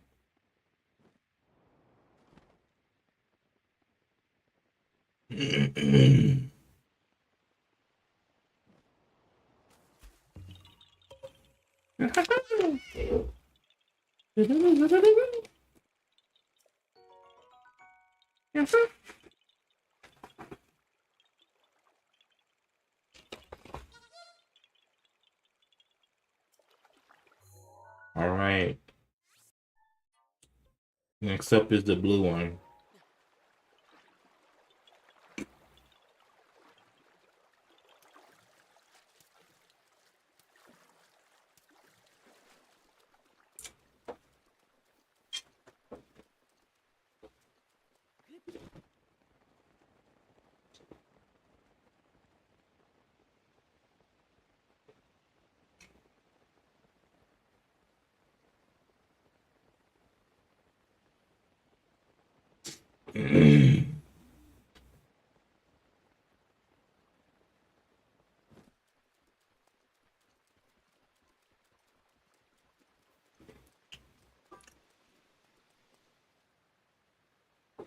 All right. Next up is the blue one.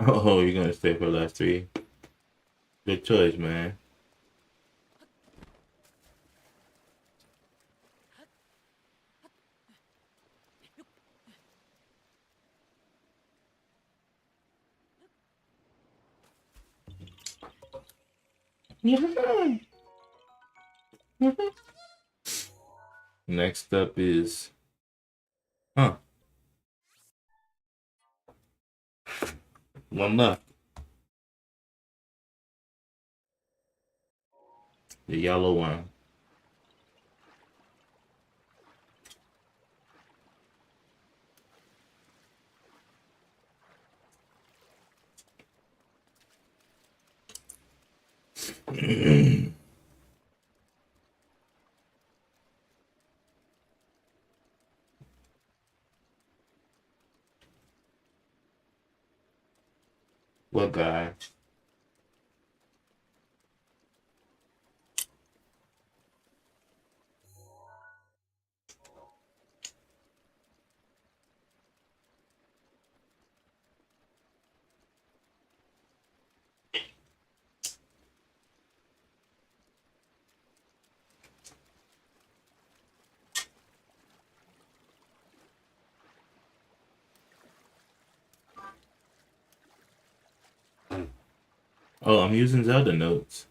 Oh, you're gonna stay for the last three. Good choice, man. Next up is, huh? One left. The yellow one. What guy? Oh, I'm using Zelda notes.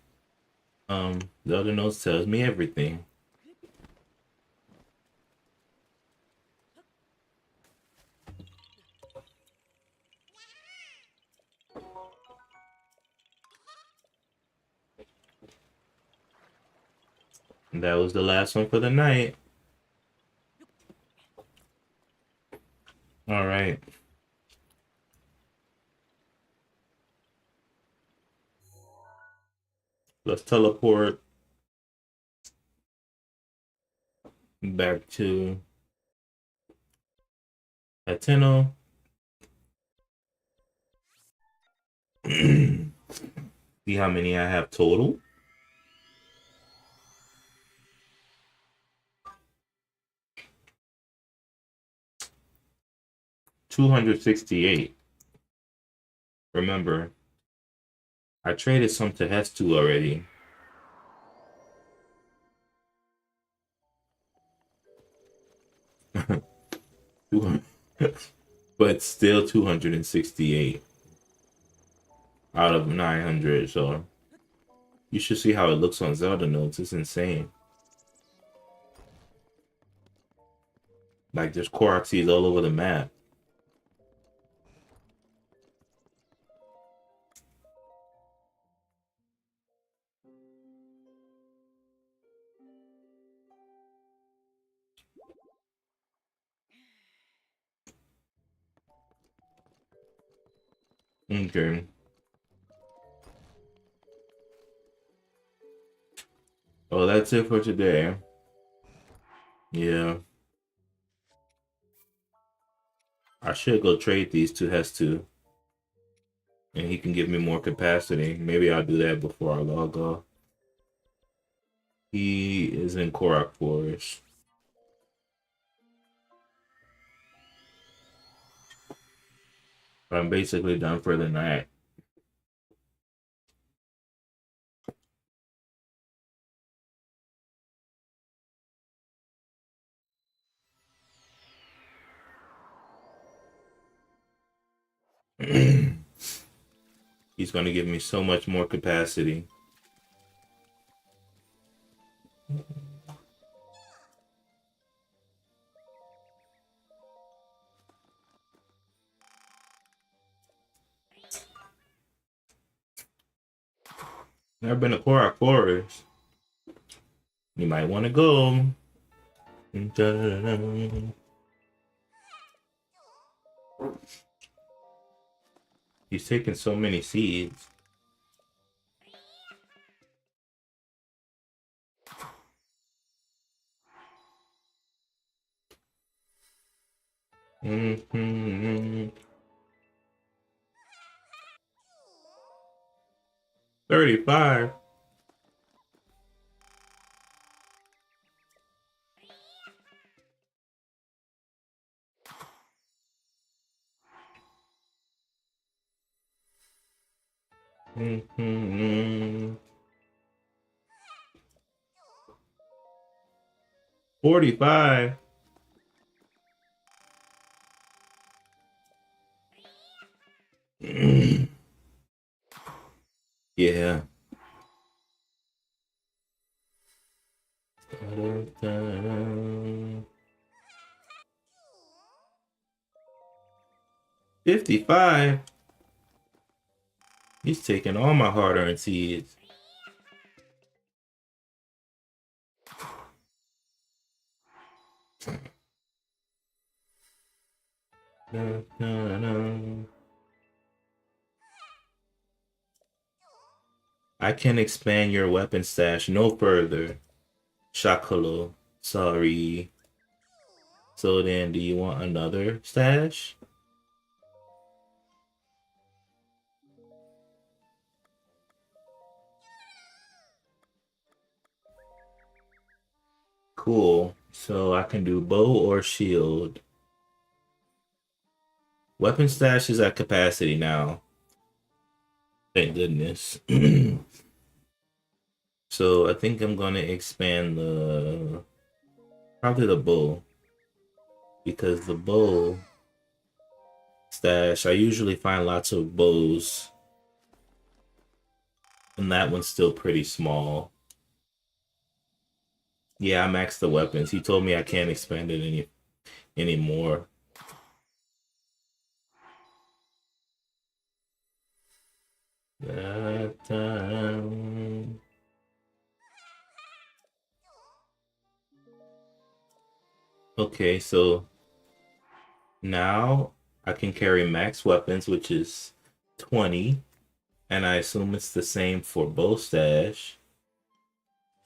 Zelda notes tells me everything. And that was the last one for the night. All right. Let's teleport back to Ateno. See how many I have total. 268. Remember, I traded some to Hestu already. But still 268 out of 900. So you should see how it looks on Zelda notes. It's insane. Like there's Korok seeds all over the map. Okay. Well, that's it for today. Yeah. I should go trade these to Hestu. And he can give me more capacity. Maybe I'll do that before I log off. He is in Korok Forest. I'm basically done for the night. He's going to give me so much more capacity. Never been to Korok Forest. You might want to go. He's taking so many seeds. Mm-hmm. 35. Mm-hmm. 45. Yeah. 55. He's taking all my hard-earned seeds. Dun, dun, dun. I can expand your weapon stash no further. Shakolo. Sorry. So then, do you want another stash? Cool. So I can do bow or shield. Weapon stash is at capacity now. Thank goodness. So I think I'm gonna expand the probably the bow because the bow stash I usually find lots of bows and that one's still pretty small. Yeah, I maxed the weapons. He told me I can't expand it anymore. That time. Okay, so now I can carry max weapons, which is 20, and I assume it's the same for bow stash,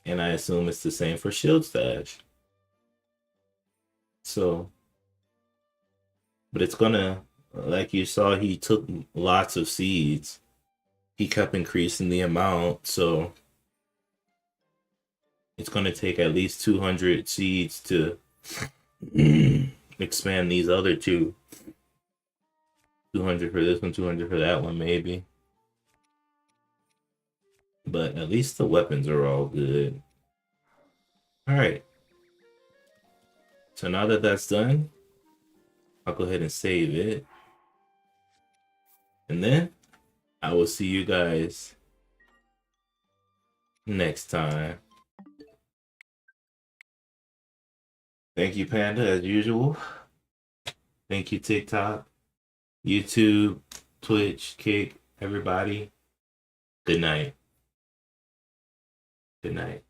and I assume it's the same for shield stash. So, but it's gonna, like you saw, he took lots of seeds. He kept increasing the amount, so it's gonna take at least 200 seeds to expand these other two. 200 for this one, 200 for that one, maybe. But at least the weapons are all good. All right. So now that that's done, I'll go ahead and save it. And then I will see you guys next time. Thank you, Panda, as usual. Thank you, TikTok, YouTube, Twitch, Kick, everybody. Good night. Good night.